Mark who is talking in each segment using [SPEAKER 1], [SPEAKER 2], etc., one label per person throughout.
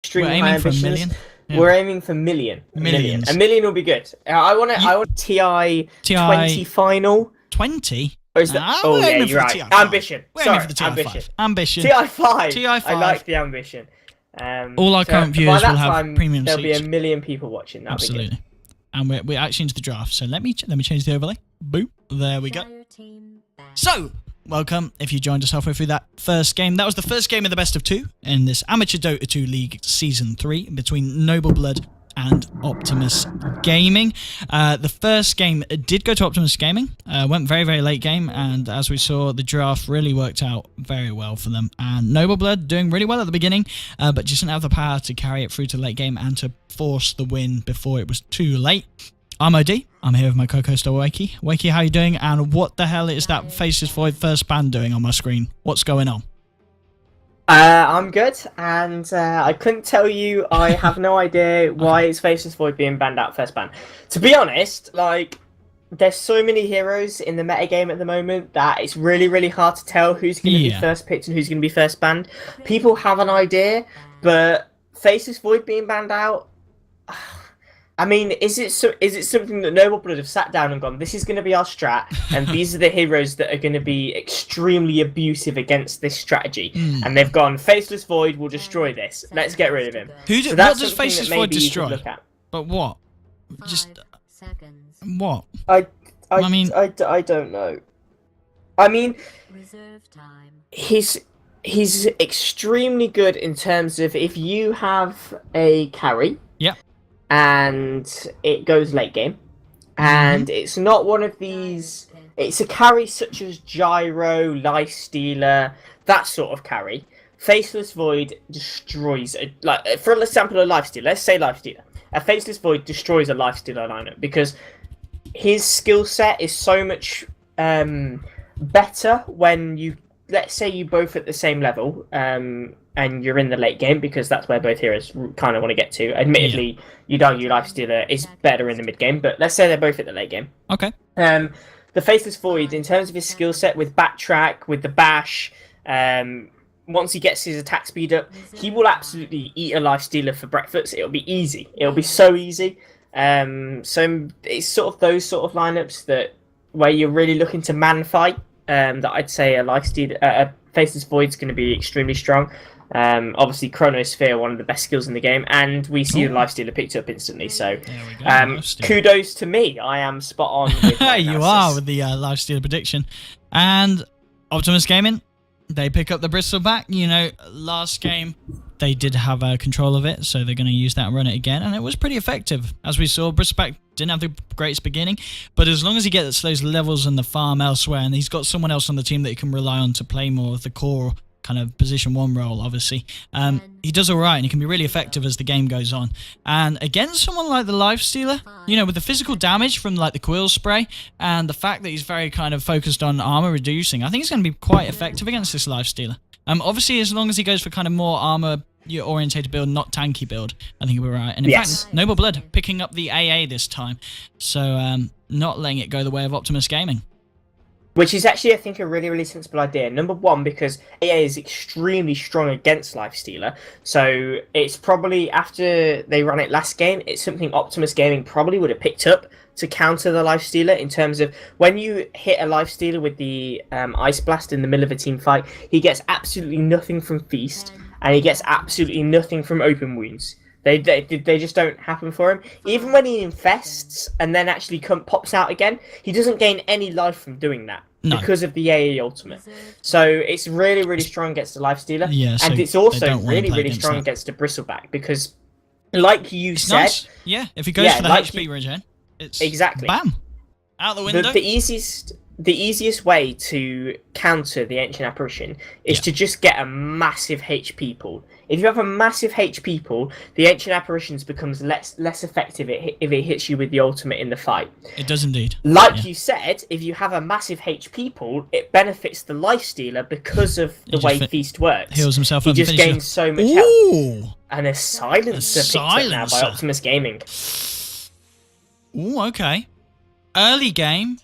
[SPEAKER 1] extremely high
[SPEAKER 2] aiming for a
[SPEAKER 1] ambitions.
[SPEAKER 2] million. Yeah.
[SPEAKER 1] We're aiming for million.
[SPEAKER 2] Millions.
[SPEAKER 1] A million will be good. I want TI 20 final.
[SPEAKER 2] 20?
[SPEAKER 1] Or is that?
[SPEAKER 2] We're
[SPEAKER 1] Oh yeah,
[SPEAKER 2] aiming
[SPEAKER 1] you're
[SPEAKER 2] for the
[SPEAKER 1] right.
[SPEAKER 2] TI5.
[SPEAKER 1] Ambition.
[SPEAKER 2] We're
[SPEAKER 1] Sorry,
[SPEAKER 2] aiming for the TI5.
[SPEAKER 1] ambition.
[SPEAKER 2] Ambition.
[SPEAKER 1] TI5.
[SPEAKER 2] TI5.
[SPEAKER 1] I like the ambition.
[SPEAKER 2] All our current viewers will have
[SPEAKER 1] time,
[SPEAKER 2] premium
[SPEAKER 1] there'll
[SPEAKER 2] seats.
[SPEAKER 1] be a million people watching. That'll
[SPEAKER 2] Absolutely.
[SPEAKER 1] Be good.
[SPEAKER 2] And we're actually into the draft. So let me change the overlay. Boop. There we go. So, welcome if you joined us halfway through that first game. That was the first game of the best of two in this Amateur Dota 2 League Season 3 between Noble Blood and Optimus Gaming. The first game did go to Optimus Gaming. Went very, very late game, and as we saw, the draft really worked out very well for them. And Noble Blood doing really well at the beginning, but just didn't have the power to carry it through to late game and to force the win before it was too late. I'm OD. I'm here with my co-host Wakey. Wakey, how you doing? And what the hell is that Faces Void first ban doing on my screen? What's going on?
[SPEAKER 1] I'm good, and I couldn't tell you. I have no idea why it's Faceless Void being banned out first ban. To be honest, like, there's so many heroes in the metagame at the moment that it's really, really hard to tell who's going to be first picked and who's going to be first banned. People have an idea, but Faceless Void being banned out... I mean, is it something that Noble Blood have sat down and gone, this is going to be our strat, and these are the heroes that are going to be extremely abusive against this strategy, and they've gone, Faceless Void will destroy this. Let's get rid of him.
[SPEAKER 2] What does Faceless Void destroy? But what? Just what? I
[SPEAKER 1] mean, I don't know. I mean, he's extremely good in terms of if you have a carry.
[SPEAKER 2] Yeah.
[SPEAKER 1] And it goes late game, and it's not one of these. It's a carry such as Gyro, Lifestealer, that sort of carry. Faceless Void destroys like, for example, a Lifestealer. Let's say Lifestealer. A Faceless Void destroys a Lifestealer lineup because his skill set is so much better when you, let's say, you both at the same level. And you're in the late game, because that's where both heroes kind of want to get to. Admittedly, you'd argue Lifestealer is better in the mid game, but let's say they're both at the late game.
[SPEAKER 2] Okay.
[SPEAKER 1] The Faceless Void, in terms of his skill set with Backtrack, with the Bash, once he gets his attack speed up, he will absolutely eat a Lifestealer for breakfast. It'll be easy. It'll be so easy. So it's sort of those sort of lineups that where you're really looking to man fight. That I'd say a Lifestealer, a Faceless Void's going to be extremely strong. Obviously, Chronosphere, one of the best skills in the game, and we see the Lifestealer picked up instantly. So, kudos to me. I am spot on. With my
[SPEAKER 2] you are with the Lifestealer prediction. And Optimus Gaming, they pick up the Bristleback. You know, last game they did have control of it, so they're going to use that and run it again, and it was pretty effective. As we saw, Bristleback didn't have the greatest beginning, but as long as he gets those levels and the farm elsewhere, and he's got someone else on the team that he can rely on to play more of the core kind of position 1 role, obviously, he does all right, and he can be really effective as the game goes on. And against someone like the Lifestealer, you know, with the physical damage from like the Quill Spray and the fact that he's very kind of focused on armor reducing, I think he's going to be quite effective against this Lifestealer. Obviously, as long as he goes for kind of more armor orientated build, not tanky build, I think he'll be right. And in fact, Noble Blood picking up the AA this time, so not letting it go the way of Optimus Gaming.
[SPEAKER 1] Which is actually, I think, a really, really sensible idea. Number one, because AA is extremely strong against Lifestealer. So it's probably, after they ran it last game, it's something Optimus Gaming probably would have picked up to counter the Lifestealer, in terms of when you hit a Lifestealer with the Ice Blast in the middle of a team fight, he gets absolutely nothing from Feast, and he gets absolutely nothing from Open Wounds. They just don't happen for him. Even when he infests and then actually pops out again, he doesn't gain any life from doing that. No. Because of the AA ultimate. So it's really, really strong against the Lifestealer.
[SPEAKER 2] Yeah, so
[SPEAKER 1] and it's also really, really strong against the Bristleback, because, like you said...
[SPEAKER 2] Nice. Yeah, if he goes for the HP regen, it's...
[SPEAKER 1] Exactly.
[SPEAKER 2] Bam! Out the window.
[SPEAKER 1] The easiest way to counter the Ancient Apparition is to just get a massive HP pool. If you have a massive HP pool, the Ancient Apparitions becomes less effective if it hits you with the ultimate in the fight.
[SPEAKER 2] It does indeed.
[SPEAKER 1] Like you said, if you have a massive HP pool, it benefits the Lifestealer because of the way Feast works.
[SPEAKER 2] Heals himself
[SPEAKER 1] up. He just gains so much health. And a Silencer picked up now by Optimus Gaming.
[SPEAKER 2] Ooh, okay. Early game,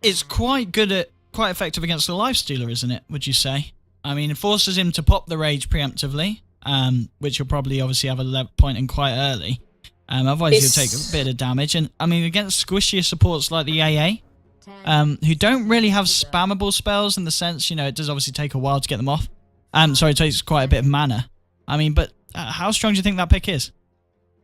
[SPEAKER 2] it's quite effective against the Lifestealer, isn't it, would you say? I mean, it forces him to pop the Rage preemptively. which you'll probably obviously have a point in quite early. Otherwise, you'll take a bit of damage. And I mean, against squishier supports like the AA, who don't really have spammable spells in the sense, it does obviously take a while to get them off. Sorry, it takes quite a bit of mana. I mean, but how strong do you think that pick is?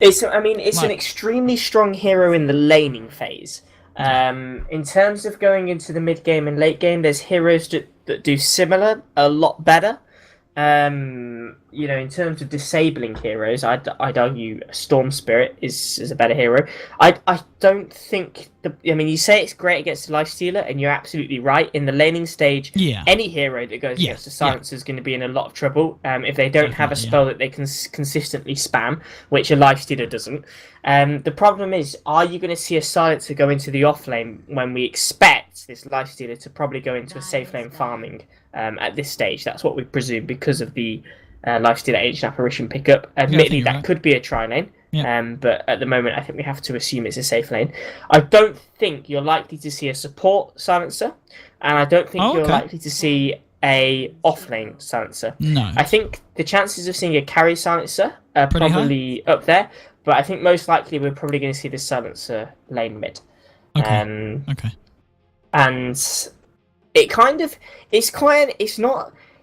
[SPEAKER 1] It's an extremely strong hero in the laning phase. In terms of going into the mid game and late game, there's heroes that do similar a lot better. In terms of disabling heroes, I'd argue Storm Spirit is a better hero. I don't think you say it's great against the Lifestealer, and you're absolutely right. In the laning stage, any hero that goes against the Silencer is going to be in a lot of trouble if they don't have a spell that they can consistently spam, which a Lifestealer doesn't. The problem is, are you going to see a Silencer go into the off lane when we expect this Lifestealer to probably go into a safe lane farming at this stage? That's what we presume because of the Lifestealer Ancient Apparition pickup. Admittedly, that could be a tri-lane, but at the moment I think we have to assume it's a safe lane. I don't think you're likely to see a support Silencer, and I don't think you're likely to see a off-lane Silencer.
[SPEAKER 2] No.
[SPEAKER 1] I think the chances of seeing a carry Silencer are probably up there, but I think most likely we're probably going to see the Silencer lane mid.
[SPEAKER 2] Okay.
[SPEAKER 1] And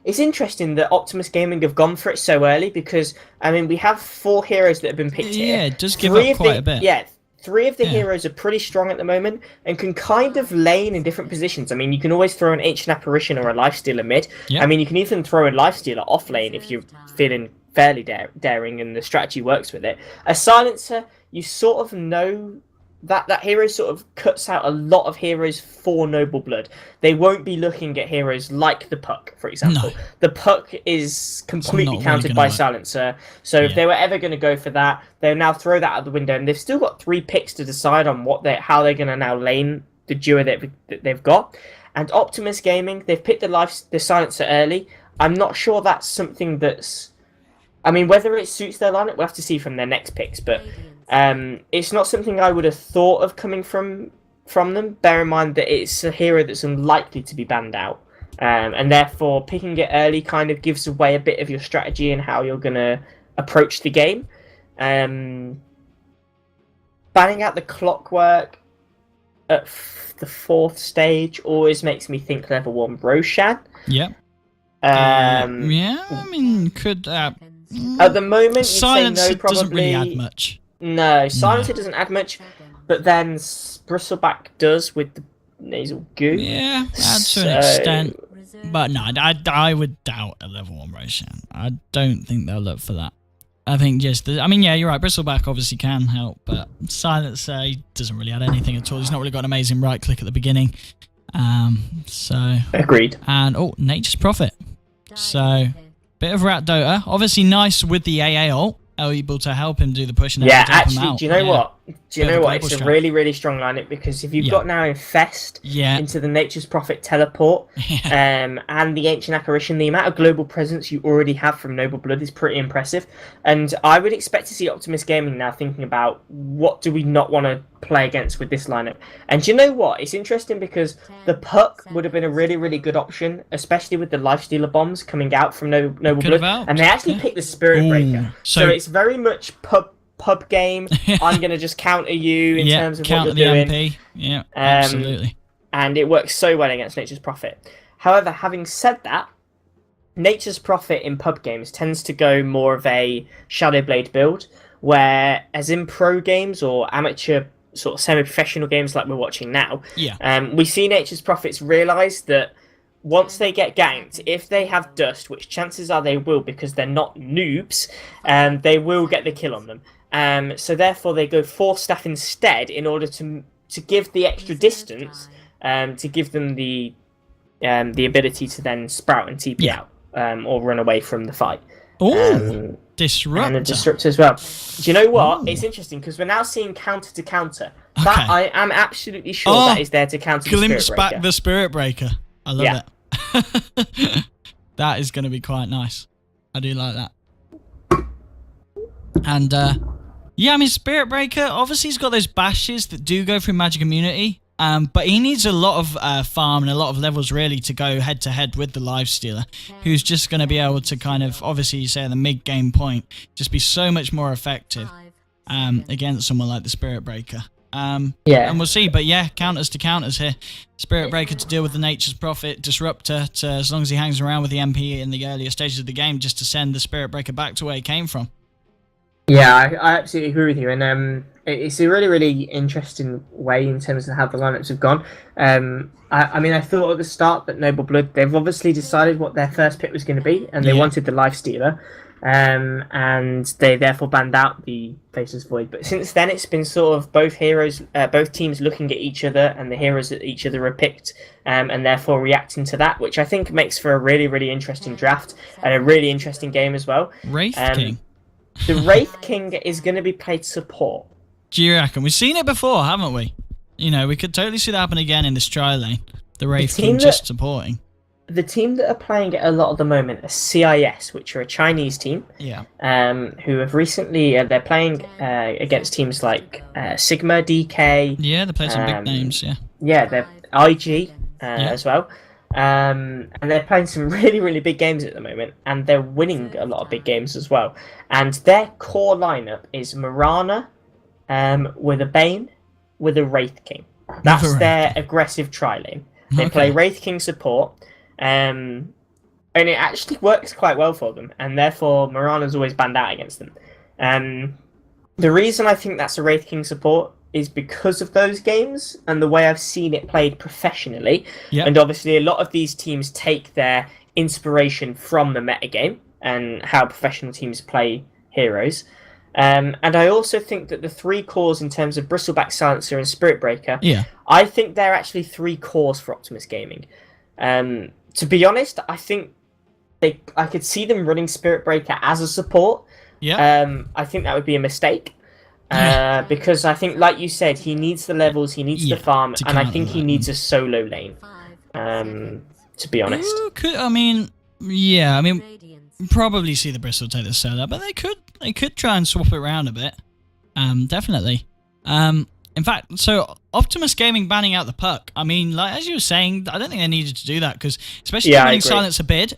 [SPEAKER 1] it's interesting that Optimus Gaming have gone for it so early because, we have 4 heroes that have been picked here.
[SPEAKER 2] Yeah, it does give up quite a bit.
[SPEAKER 1] Yeah, 3 of the heroes are pretty strong at the moment and can kind of lane in different positions. You can always throw an Ancient Apparition or a Lifestealer mid. Yep. You can even throw a Lifestealer off lane if you're feeling fairly daring and the strategy works with it. A Silencer, you sort of know that hero sort of cuts out a lot of heroes for Noble Blood. They won't be looking at heroes like the Puck, for example.
[SPEAKER 2] No.
[SPEAKER 1] The Puck is completely countered by Silencer. So if they were ever going to go for that, they'll now throw that out the window. And they've still got 3 picks to decide on how they're going to now lane the duo that they've got. And Optimus Gaming, they've picked the Silencer early. I'm not sure that's something that's... whether it suits their lineup, we'll have to see from their next picks, but... it's not something I would have thought of coming from them. Bear in mind that it's a hero that's unlikely to be banned out. And therefore, picking it early kind of gives away a bit of your strategy and how you're going to approach the game. Banning out the Clockwork at the 4th stage always makes me think level 1 Roshan.
[SPEAKER 2] Yeah. Could...
[SPEAKER 1] at the moment, you'd
[SPEAKER 2] Silence
[SPEAKER 1] say no, probably...
[SPEAKER 2] doesn't really add much.
[SPEAKER 1] No, Silencer doesn't add much, but then Bristleback does with the nasal goo.
[SPEAKER 2] Yeah, adds to an extent. But no, I would doubt a level 1 Roshan. I don't think they'll look for that. I think just... you're right, Bristleback obviously can help, but Silencer, he doesn't really add anything at all. He's not really got an amazing right click at the beginning.
[SPEAKER 1] Agreed.
[SPEAKER 2] And, Nature's Prophet. So, bit of Rat Dota. Obviously nice with the AA ult. Able to help him do the push and
[SPEAKER 1] actually,
[SPEAKER 2] him out.
[SPEAKER 1] do you know what? It's a really, really strong lineup because if you've got now Infest into the Nature's Prophet teleport and the Ancient Apparition, the amount of global presence you already have from Noble Blood is pretty impressive. And I would expect to see Optimus Gaming now thinking about what do we not want to play against with this lineup. And do you know what? It's interesting because the Puck would have been a really, really good option, especially with the Lifestealer bombs coming out from Noble Blood. And they actually picked the Spirit Breaker. So it's very much pub game. I'm going to just counter you in terms of what you're doing.
[SPEAKER 2] MP. Yeah, absolutely.
[SPEAKER 1] And it works so well against Nature's Prophet. However, having said that, Nature's Prophet in pub games tends to go more of a Shadowblade build, where as in pro games or amateur sort of semi-professional games like we're watching now, we see Nature's Prophets realise that once they get ganked, if they have dust, which chances are they will because they're not noobs, they will get the kill on them. So therefore they go 4 staff instead in order to give the extra distance, to give them the ability to then sprout and TP out or run away from the fight.
[SPEAKER 2] Oh, Disruptor.
[SPEAKER 1] And a Disruptor as well. Do you know what? Ooh. It's interesting because we're now seeing counter to counter. That I am absolutely sure that is there to counter the Spirit Breaker.
[SPEAKER 2] Glimpse back the Spirit Breaker. I love it. That is going to be quite nice. I do like that. And, Spirit Breaker, obviously he's got those bashes that do go through magic immunity. But he needs a lot of farm and a lot of levels really to go head to head with the Lifestealer, who's just going to be able to kind of, obviously you say at the mid game point, just be so much more effective against someone like the Spirit Breaker. And we'll see, but yeah, counters to counters here. Spirit Breaker to deal with the Nature's Prophet, Disruptor to, as long as he hangs around with the MP in the earlier stages of the game, just to send the Spirit Breaker back to where he came from.
[SPEAKER 1] Yeah, I absolutely agree with you, and it's a really, really interesting way in terms of how the lineups have gone. I mean, I thought at the start that Noble Blood, they've obviously decided what their first pick was going to be, and they wanted the Lifestealer, and they therefore banned out the Faceless Void. But since then, it's been sort of both teams looking at each other, and the heroes that each other are picked, and therefore reacting to that, which I think makes for a really, really interesting draft and a really interesting game as well.
[SPEAKER 2] Wraith King.
[SPEAKER 1] The Wraith King is going to be played support.
[SPEAKER 2] Do you reckon? We've seen it before, haven't we? You know, we could totally see that happen again in this tri lane. The Wraith King just supporting.
[SPEAKER 1] The team that are playing it a lot at the moment are CIS, which are a Chinese team.
[SPEAKER 2] Yeah.
[SPEAKER 1] Who have recently they're playing against teams like Sigma, DK.
[SPEAKER 2] Yeah, they play some big names. Yeah.
[SPEAKER 1] Yeah, they're IG as well. And they're playing some really, really big games at the moment, and they're winning a lot of big games as well. And their core lineup is Mirana, with a Bane, with a Wraith King. That's their aggressive tri-lane. They play Wraith King support, and it actually works quite well for them, and therefore Mirana's always banned out against them. The reason I think that's a Wraith King support is because of those games and the way I've seen it played professionally. Yep. And obviously a lot of these teams take their inspiration from the metagame and how professional teams play heroes. And I also think that the three cores in terms of Bristleback, Silencer and Spirit Breaker, I think they're actually three cores for Optimus Gaming. To be honest, I think I could see them running Spirit Breaker as a support. I think that would be a mistake. Because I think, like you said, he needs the levels, he needs the farm, and I think he needs a solo lane. To be honest,
[SPEAKER 2] probably see the Bristol take the solo, but they could try and swap it around a bit. Definitely. In fact, so Optimus Gaming banning out the puck. I mean, like as you were saying, I don't think they needed to do that because, especially running Silencer mid.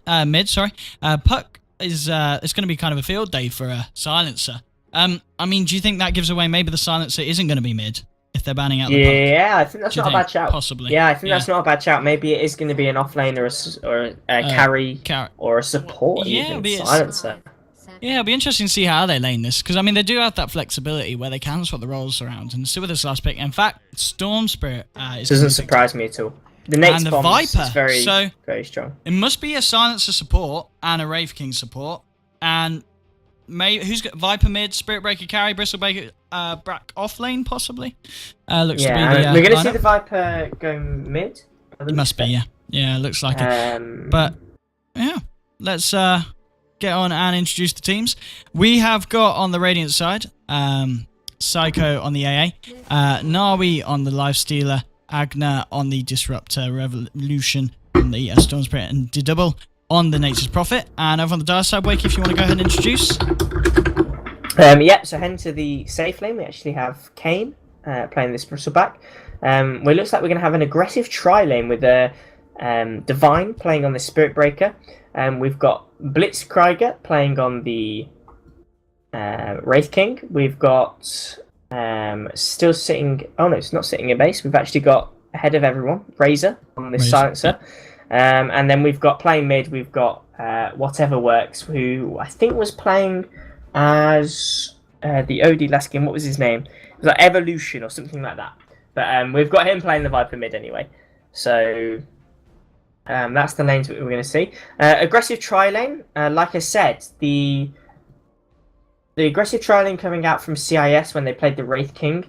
[SPEAKER 2] Puck is it's going to be kind of a field day for a Silencer. I mean, do you think that gives away maybe the Silencer isn't going to be mid if they're banning out the puck?
[SPEAKER 1] Yeah, I think that's not a bad shout.
[SPEAKER 2] Possibly.
[SPEAKER 1] Yeah, I think that's not a bad shout. Maybe it is going to be an offlane or a carry or a support even Silencer.
[SPEAKER 2] Yeah, it'll be interesting to see how they lane this, because I mean they do have that flexibility where they can swap the roles around, and still with this last pick. In fact, Storm Spirit
[SPEAKER 1] doesn't surprise me at all. The Nate's bomb is very strong.
[SPEAKER 2] It must be a Silencer support and a Wraith King support, and maybe who's got Viper mid, Spirit Breaker carry, Bristle Breaker back off lane possibly. Looks to be the
[SPEAKER 1] we're going to see the Viper go mid.
[SPEAKER 2] It must be, yeah. It looks like it. But yeah, let's get on and introduce the teams. We have got on the Radiant side, Psycho on the AA, Nawi on the Lifestealer, Agna on the Disruptor, Revolution on the Storm Spirit, and Double on the Nature's Prophet. And over on the Dire side, Wake, if you want to go ahead and introduce.
[SPEAKER 1] So heading to the safe lane, we actually have Kane playing this Bristleback. Well, it looks like we're going to have an aggressive tri-lane with a Divine playing on the Spirit Breaker. We've got Blitzkrieger playing on the Wraith King. We've got still sitting... Oh no, it's not sitting in base. We've actually got, ahead of everyone, Razor on this Silencer. And then we've got playing mid, we've got Whatever Works, who I think was playing as the OD last game. What was his name? It was like Evolution or something like that. But we've got him playing the Viper mid anyway. So that's the lanes that we're going to see. Aggressive tri-lane, like I said, the aggressive tri-lane coming out from CIS when they played the Wraith King.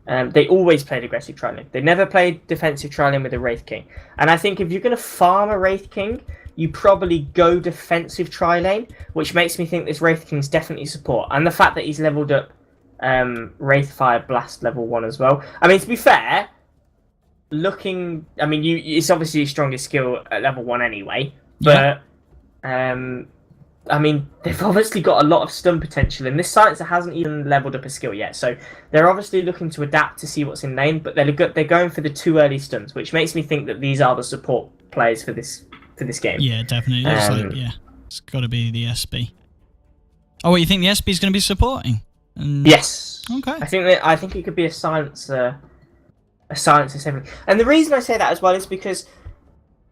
[SPEAKER 1] They always played aggressive tri-lane. They never played defensive tri-lane with a Wraith King. And I think if you're going to farm a Wraith King, you probably go defensive tri-lane, which makes me think this Wraith King's definitely support. And the fact that he's leveled up Wraith Fire Blast level 1 as well. I mean, to be fair, it's obviously your strongest skill at level 1 anyway. But I mean, they've obviously got a lot of stun potential, and this Silencer hasn't even leveled up a skill yet. So they're obviously looking to adapt to see what's in lane, but they're going for the 2 early stuns, which makes me think that these are the support players for this game.
[SPEAKER 2] Yeah, definitely. It looks like, yeah, it's got to be the SB. Oh, what, you think the SB is going to be supporting?
[SPEAKER 1] Yes.
[SPEAKER 2] Okay.
[SPEAKER 1] I think it could be a Silencer. A Silencer 7. And the reason I say that as well is because,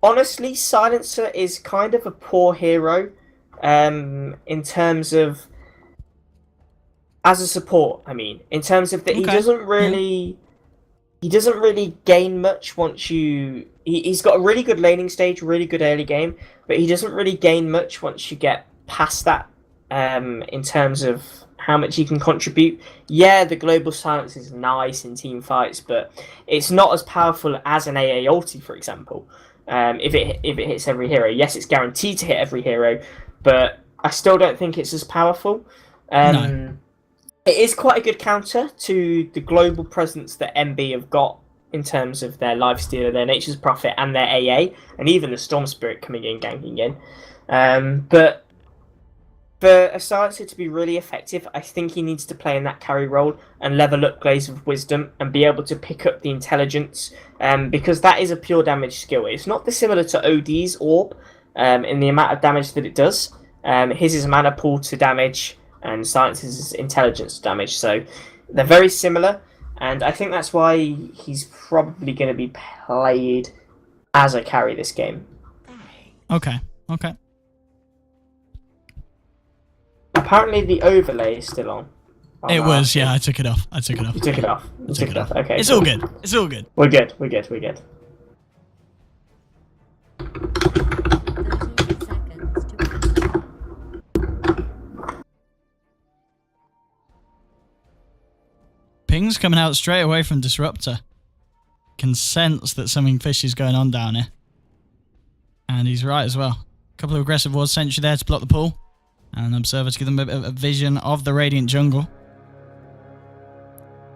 [SPEAKER 1] honestly, Silencer is kind of a poor hero in terms of... As a support, I mean. In terms of that, he doesn't really... He doesn't really gain much once you... He's got a really good laning stage, really good early game, but he doesn't really gain much once you get past that in terms of how much he can contribute. Yeah, the global silence is nice in team fights, but it's not as powerful as an AA ulti, for example. If it hits every hero, yes, it's guaranteed to hit every hero, but I still don't think it's as powerful.
[SPEAKER 2] No.
[SPEAKER 1] It is quite a good counter to the global presence that MB have got in terms of their lifestealer, their Nature's Prophet, and their AA, and even the Storm Spirit coming in, ganking in. But for a Silencer to be really effective, I think he needs to play in that carry role and level up Glaze of Wisdom and be able to pick up the intelligence, because that is a pure damage skill. It's not dissimilar to OD's Orb in the amount of damage that it does. His is mana pool to damage, and Silencer's intelligence to damage. So they're very similar, and I think that's why he's probably going to be played as a carry this game.
[SPEAKER 2] Okay.
[SPEAKER 1] Apparently the overlay is still on.
[SPEAKER 2] It was, yeah, I took it off.
[SPEAKER 1] You took it off. You took it off. Okay.
[SPEAKER 2] It's all good. It's all good.
[SPEAKER 1] We're good.
[SPEAKER 3] 30 seconds to
[SPEAKER 2] Ping's coming out straight away from Disruptor. Can sense that something fishy is going on down here. And he's right as well. A couple of aggressive wards sentry there to block the pool. And an Observer to give them a vision of the Radiant jungle.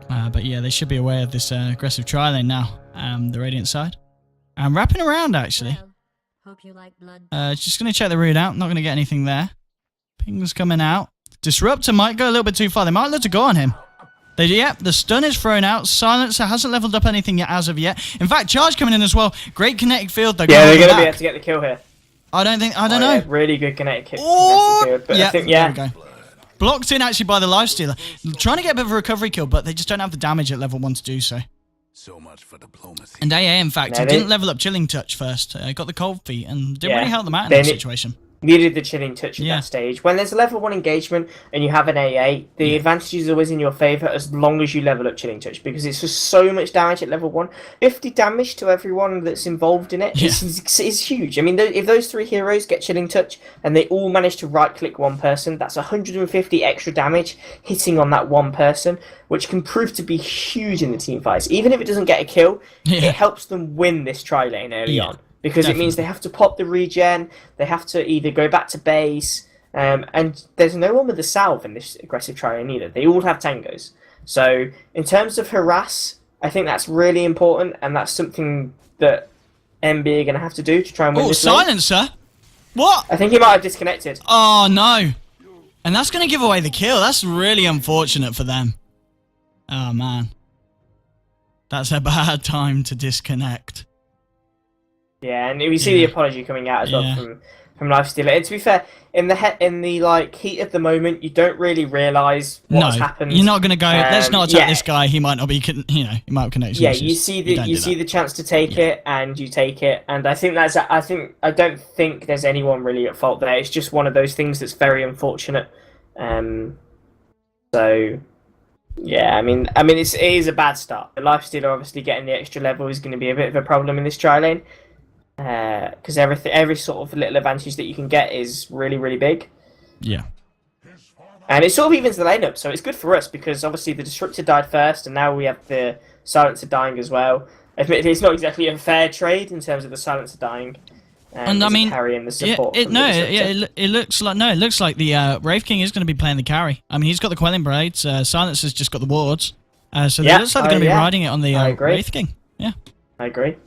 [SPEAKER 2] But yeah, they should be aware of this aggressive tri-lane now. The Radiant side. I'm wrapping around, actually.
[SPEAKER 3] hope you like blood.
[SPEAKER 2] Just going to check the route out. Not going to get anything there. Ping's coming out. Disruptor might go a little bit too far. They might look to go on him. Yep, the stun is thrown out. Silencer hasn't leveled up anything yet as of yet. In fact, charge coming in as well. Great kinetic field.
[SPEAKER 1] Yeah, they're going to be able to get the kill here.
[SPEAKER 2] I don't know.
[SPEAKER 1] Yeah, really good kinetic field. But
[SPEAKER 2] Yeah,
[SPEAKER 1] I think,
[SPEAKER 2] there we go. Blocked in actually by the lifestealer. Trying to get a bit of a recovery kill, but they just don't have the damage at level 1 to do so.
[SPEAKER 4] So much for diplomacy.
[SPEAKER 2] And AA, in fact, he didn't level up Chilling Touch first. Got the cold feet and didn't really help them out in that situation.
[SPEAKER 1] Needed the Chilling Touch at that stage. When there's a level 1 engagement and you have an AA, the advantage is always in your favour as long as you level up Chilling Touch, because it's just so much damage at level 1. 50 damage to everyone that's involved in it is huge. I mean, if those 3 heroes get Chilling Touch and they all manage to right-click one person, that's 150 extra damage hitting on that one person, which can prove to be huge in the team fights. Even if it doesn't get a kill, it helps them win this tri-lane early on. Because it means they have to pop the regen, they have to either go back to base, and there's no one with a salve in this aggressive tri-lane either. They all have tangos. So, in terms of harass, I think that's really important, and that's something that MB are going to have to do to try and win this lane.
[SPEAKER 2] Silencer? What?
[SPEAKER 1] I think he might have disconnected.
[SPEAKER 2] Oh, no. And that's going to give away the kill. That's really unfortunate for them. Oh, man. That's a bad time to disconnect.
[SPEAKER 1] Yeah, and we see the apology coming out as well from Lifestealer. And to be fair, in the heat of the moment, you don't really realise what's happened.
[SPEAKER 2] You're not going to go. Let's not attack this guy. He might not be. He might have connected.
[SPEAKER 1] Yeah, you see the chance to take it, and you take it. And I think I don't think there's anyone really at fault there. It's just one of those things that's very unfortunate. So. Yeah, I mean, it is a bad start. The Lifestealer obviously getting the extra level is going to be a bit of a problem in this tri-lane. Because every sort of little advantage that you can get is really, really big.
[SPEAKER 2] Yeah.
[SPEAKER 1] And it sort of evens the lane up, so it's good for us, because obviously the Disruptor died first, and now we have the Silencer dying as well. Admittedly, it's not exactly a fair trade in terms of the Silencer dying.
[SPEAKER 2] And I mean,
[SPEAKER 1] carrying the support
[SPEAKER 2] it looks like the Wraith King is going to be playing the carry. I mean, he's got the Quelling Braids, Silencer's just got the wards. So it looks like they're going to be riding it on the Wraith King. Yeah.
[SPEAKER 1] I agree.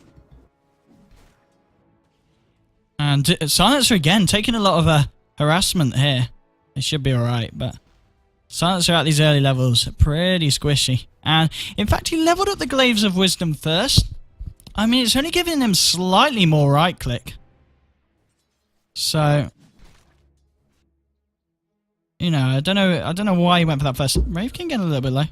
[SPEAKER 2] And Silencer again taking a lot of harassment here. It should be alright, but Silencer at these early levels, pretty squishy. And in fact, he leveled up the Glaives of Wisdom first. I mean, it's only giving him slightly more right click. So, you know, I don't know why he went for that first. Wraith King getting a little bit low.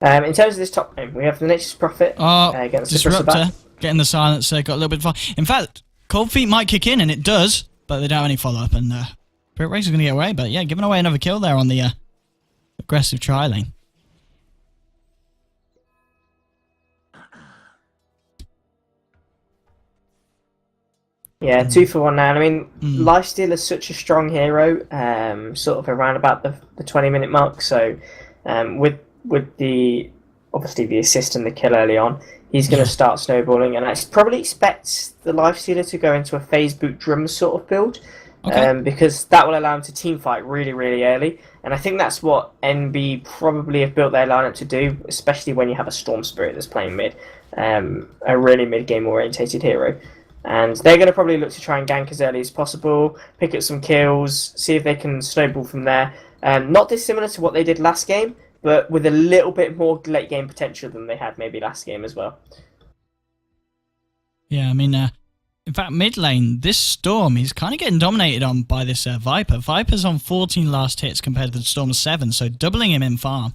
[SPEAKER 1] In terms of this top lane, we have the Nature's Prophet against the Bristle
[SPEAKER 2] Disruptor,
[SPEAKER 1] Back.
[SPEAKER 2] getting the Silencer, got a little bit far. In fact, Cold Feet might kick in, and it does, but they don't have any follow-up, and Spirit Race is going to get away, but yeah, giving away another kill there on the aggressive tri lane.
[SPEAKER 1] Yeah, 2 for 1 now. I mean, Lifesteal is such a strong hero, sort of around about the 20-minute mark, so with the obviously the assist and the kill early on, he's going to start snowballing, and I probably expect the Lifestealer to go into a phase boot drum sort of build, because that will allow him to team fight really, really early, and I think that's what NB probably have built their lineup to do, especially when you have a Storm Spirit that's playing mid, a really mid-game orientated hero. And they're going to probably look to try and gank as early as possible, pick up some kills, see if they can snowball from there. Not dissimilar to what they did last game, but with a little bit more late game potential than they had maybe last game as well.
[SPEAKER 2] Yeah, I mean, in fact, mid lane, this Storm, he's kind of getting dominated on by this Viper. Viper's on 14 last hits compared to the Storm's 7, so doubling him in farm.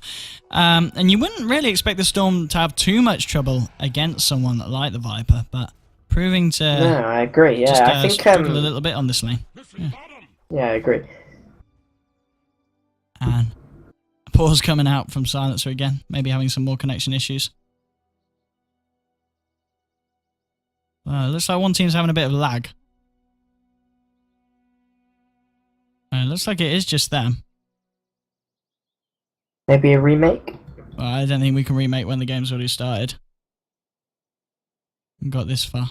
[SPEAKER 2] And you wouldn't really expect the Storm to have too much trouble against someone like the Viper, but proving to...
[SPEAKER 1] No, I agree, yeah.
[SPEAKER 2] Just,
[SPEAKER 1] I think
[SPEAKER 2] struggle a little bit on this lane.
[SPEAKER 1] Yeah, I agree.
[SPEAKER 2] And pause coming out from Silencer again, maybe having some more connection issues. Looks like one team's having a bit of lag. Looks like it is just them.
[SPEAKER 1] Maybe a remake?
[SPEAKER 2] Well, I don't think we can remake when the game's already started. We got this far.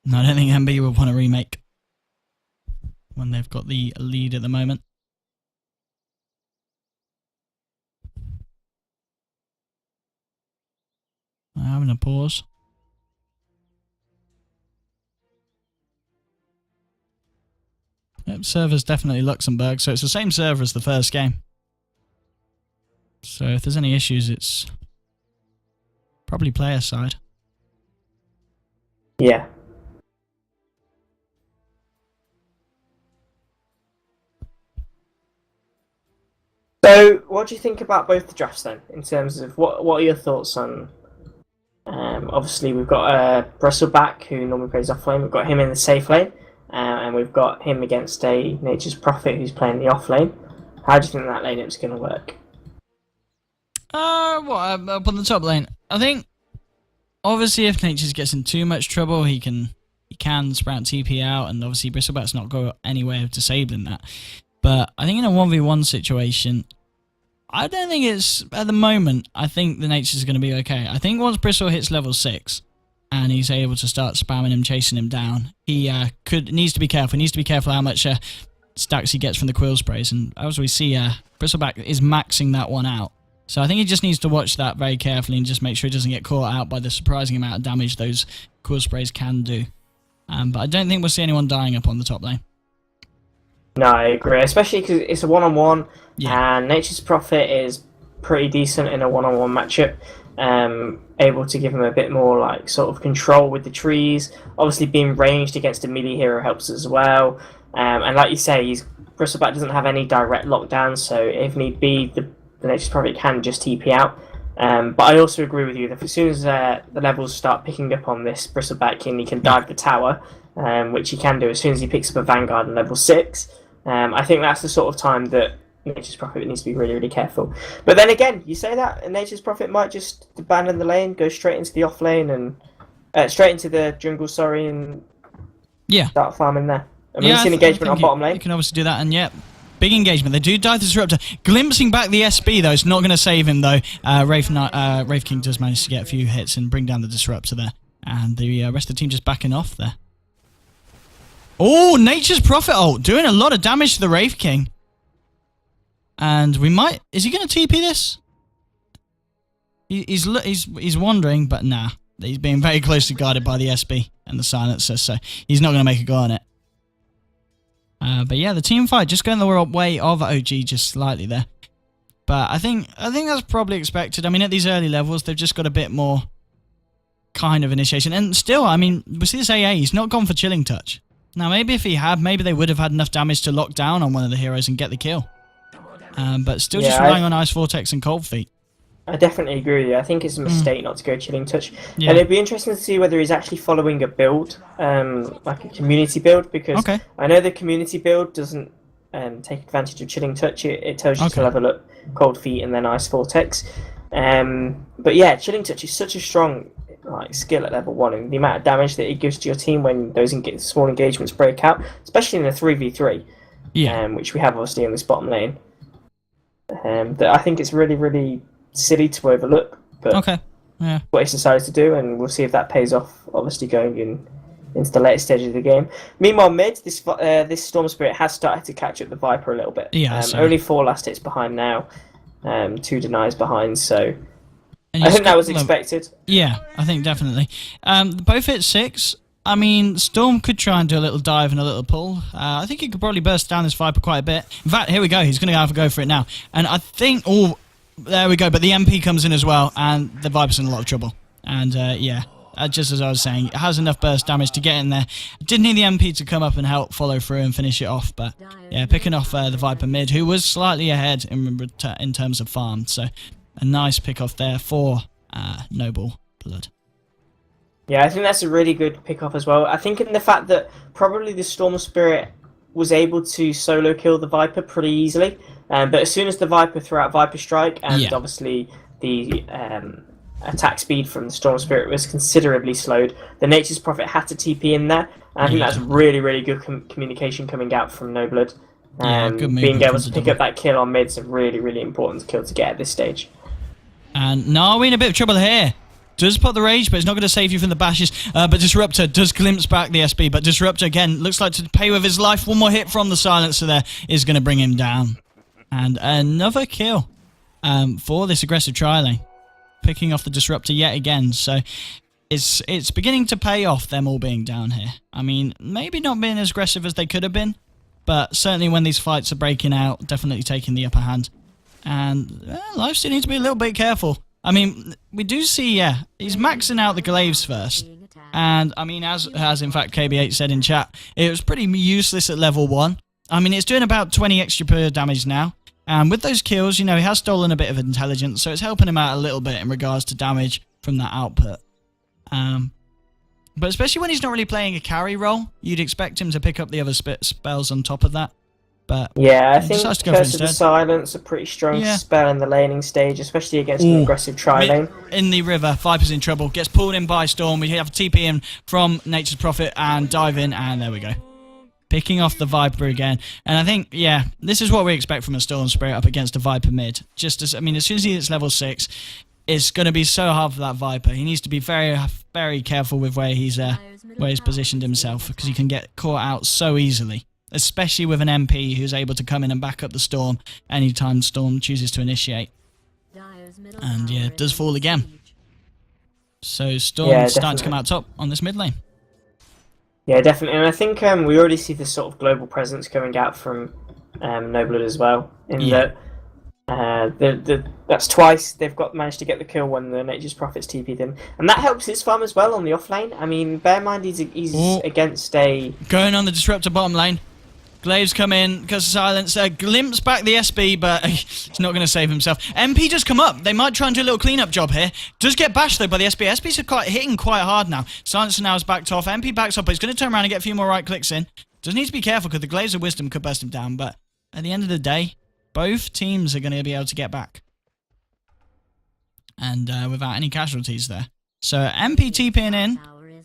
[SPEAKER 2] No, I don't think MB will want to remake when they've got the lead at the moment. I'm having a pause. Yep, server's definitely Luxembourg, so it's the same server as the first game. So if there's any issues, it's probably player side.
[SPEAKER 1] Yeah. So, what do you think about both the drafts then? In terms of what are your thoughts on? Obviously, we've got Bristleback, who normally plays off lane. We've got him in the safe lane, and we've got him against a Nature's Prophet who's playing the off lane. How do you think that laneup's going to work?
[SPEAKER 2] Up on the top lane, I think obviously if Nature's gets in too much trouble, he can sprout TP out, and obviously Bristleback's not got any way of disabling that. But I think in a 1v1 situation, I don't think it's, at the moment, I think the Nature's going to be okay. I think once Bristle hits level 6, and he's able to start spamming him, chasing him down, he needs to be careful. He needs to be careful how much stacks he gets from the Quill Sprays, and as we see, Bristleback is maxing that one out. So I think he just needs to watch that very carefully and just make sure he doesn't get caught out by the surprising amount of damage those Quill Sprays can do. But I don't think we'll see anyone dying up on the top lane.
[SPEAKER 1] No, I agree, especially because it's a one-on-one, and Nature's Prophet is pretty decent in a one-on-one matchup, able to give him a bit more like sort of control with the trees. Obviously, being ranged against a melee hero helps as well, and like you say, Bristleback doesn't have any direct lockdown, so if need be, the Nature's Prophet can just TP out. But I also agree with you that as soon as the levels start picking up on this Bristleback, and he can dive the tower, which he can do as soon as he picks up a Vanguard in level 6. I think that's the sort of time that Nature's Prophet needs to be really, really careful. But then again, you say that, and Nature's Prophet might just abandon the lane, go straight into the off lane, and straight into the jungle, and start farming there. I mean, you've seen engagement on bottom lane.
[SPEAKER 2] You can obviously do that, and big engagement. They do dive the Disruptor. Glimpsing back the SB, though. It's not going to save him, though. Wraith King does manage to get a few hits and bring down the Disruptor there. And the rest of the team just backing off there. Oh, Nature's Prophet ult, doing a lot of damage to the Wraith King. And we might... Is he going to TP this? He's wandering, but nah. He's being very closely guarded by the SB and the silencer, so he's not going to make a go on it. But yeah, the team fight just going the way of OG just slightly there. But I think that's probably expected. I mean, at these early levels, they've just got a bit more kind of initiation. And still, I mean, we see this AA, he's not gone for Chilling Touch. Now, maybe if he had, maybe they would have had enough damage to lock down on one of the heroes and get the kill. But still just relying on Ice Vortex and Cold Feet.
[SPEAKER 1] I definitely agree with you. I think it's a mistake not to go Chilling Touch.
[SPEAKER 2] Yeah.
[SPEAKER 1] And it'd be interesting to see whether he's actually following a build, like a community build, because I know the community build doesn't take advantage of Chilling Touch. It tells you to level up Cold Feet and then Ice Vortex. But yeah, Chilling Touch is such a strong skill at level 1, and the amount of damage that it gives to your team when those small engagements break out, especially in a 3v3, which we have obviously in this bottom lane. That I think it's really, really silly to overlook, but what he's decided to do, and we'll see if that pays off, obviously going into the later stages of the game. Meanwhile, mid, this Storm Spirit has started to catch up the Viper a little bit. Only 4 last hits behind now, 2 denies behind, so I think that was expected. Yeah,
[SPEAKER 2] I think definitely. Both hit 6. I mean, Storm could try and do a little dive and a little pull. I think he could probably burst down this Viper quite a bit. In fact, here we go. He's going to have a go for it now. And I think... Oh, there we go. But the MP comes in as well, and the Viper's in a lot of trouble. And, just as I was saying, it has enough burst damage to get in there. Didn't need the MP to come up and help follow through and finish it off. But, yeah, picking off the Viper mid, who was slightly ahead in terms of farm. So, a nice pick off there for Noble Blood.
[SPEAKER 1] Yeah, I think that's a really good pick-off as well. I think in the fact that probably the Storm Spirit was able to solo kill the Viper pretty easily, but as soon as the Viper threw out Viper Strike, and obviously the attack speed from the Storm Spirit was considerably slowed, the Nature's Prophet had to TP in there, and I think that's really, really good communication coming out from Noblood. Being able to pick up that kill on mid is a really, really important kill to get at this stage.
[SPEAKER 2] And now we're in a bit of trouble here. Does put the rage, but it's not going to save you from the bashes. But Disruptor does glimpse back the SB. But Disruptor, again, looks like to pay with his life. One more hit from the silencer there is going to bring him down. And another kill for this aggressive tri-lane. Picking off the Disruptor yet again. So it's beginning to pay off, them all being down here. I mean, maybe not being as aggressive as they could have been. But certainly when these fights are breaking out, definitely taking the upper hand. And Lifesteal needs to be a little bit careful. I mean, we do see, he's maxing out the glaives first. And, I mean, as in fact KB8 said in chat, it was pretty useless at level 1. I mean, it's doing about 20 extra per damage now. And with those kills, you know, he has stolen a bit of intelligence, so it's helping him out a little bit in regards to damage from that output. But especially when he's not really playing a carry role, you'd expect him to pick up the other spells on top of that. But
[SPEAKER 1] yeah, I think Curse of the Silence, a pretty strong spell in the laning stage, especially against an aggressive tri-lane.
[SPEAKER 2] In the river, Viper's in trouble, gets pulled in by Storm. We have a TP in from Nature's Prophet and dive in, and there we go. Picking off the Viper again. And I think, this is what we expect from a Storm Spirit up against a Viper mid. Just as, I mean, as soon as he hits level 6, it's going to be so hard for that Viper. He needs to be very, very careful with where he's positioned himself, because he can get caught out so easily. Especially with an MP who's able to come in and back up the Storm anytime Storm chooses to initiate. And it does fall again. So Storm starting to come out top on this mid lane.
[SPEAKER 1] Yeah, definitely. And I think we already see this sort of global presence coming out from Noblood as well. In that that's twice they've managed to get the kill when the Nature's Prophet's TP'd in. And that helps his farm as well on the off lane. I mean, bear in mind he's against a...
[SPEAKER 2] Going on the Disruptor bottom lane. Glaives come in because of silence. Glimpse back the SB, but he's not going to save himself. MP just come up. They might try and do a little cleanup job here. Does get bashed, though, by the SB. SB's hitting quite hard now. Silencer now is backed off. MP backs up, but he's going to turn around and get a few more right clicks in. Does need to be careful because the Glaives of Wisdom could burst him down, but at the end of the day, both teams are going to be able to get back. And without any casualties there. So MP TPing in.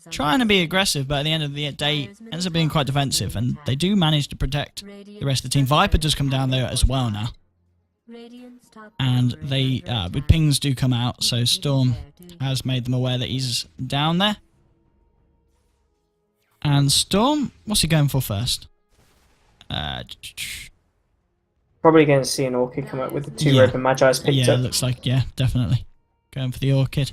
[SPEAKER 2] Trying to be aggressive, but at the end of the day, ends up being quite defensive, and they do manage to protect the rest of the team. Viper does come down there as well now. And they, with pings do come out, so Storm has made them aware that he's down there. And Storm, what's he going for first?
[SPEAKER 1] Probably going to see an Orchid come up with the 2
[SPEAKER 2] Yeah.
[SPEAKER 1] Roman Magi's picked
[SPEAKER 2] Yeah, it
[SPEAKER 1] up.
[SPEAKER 2] looks like, yeah, definitely. Going for the Orchid.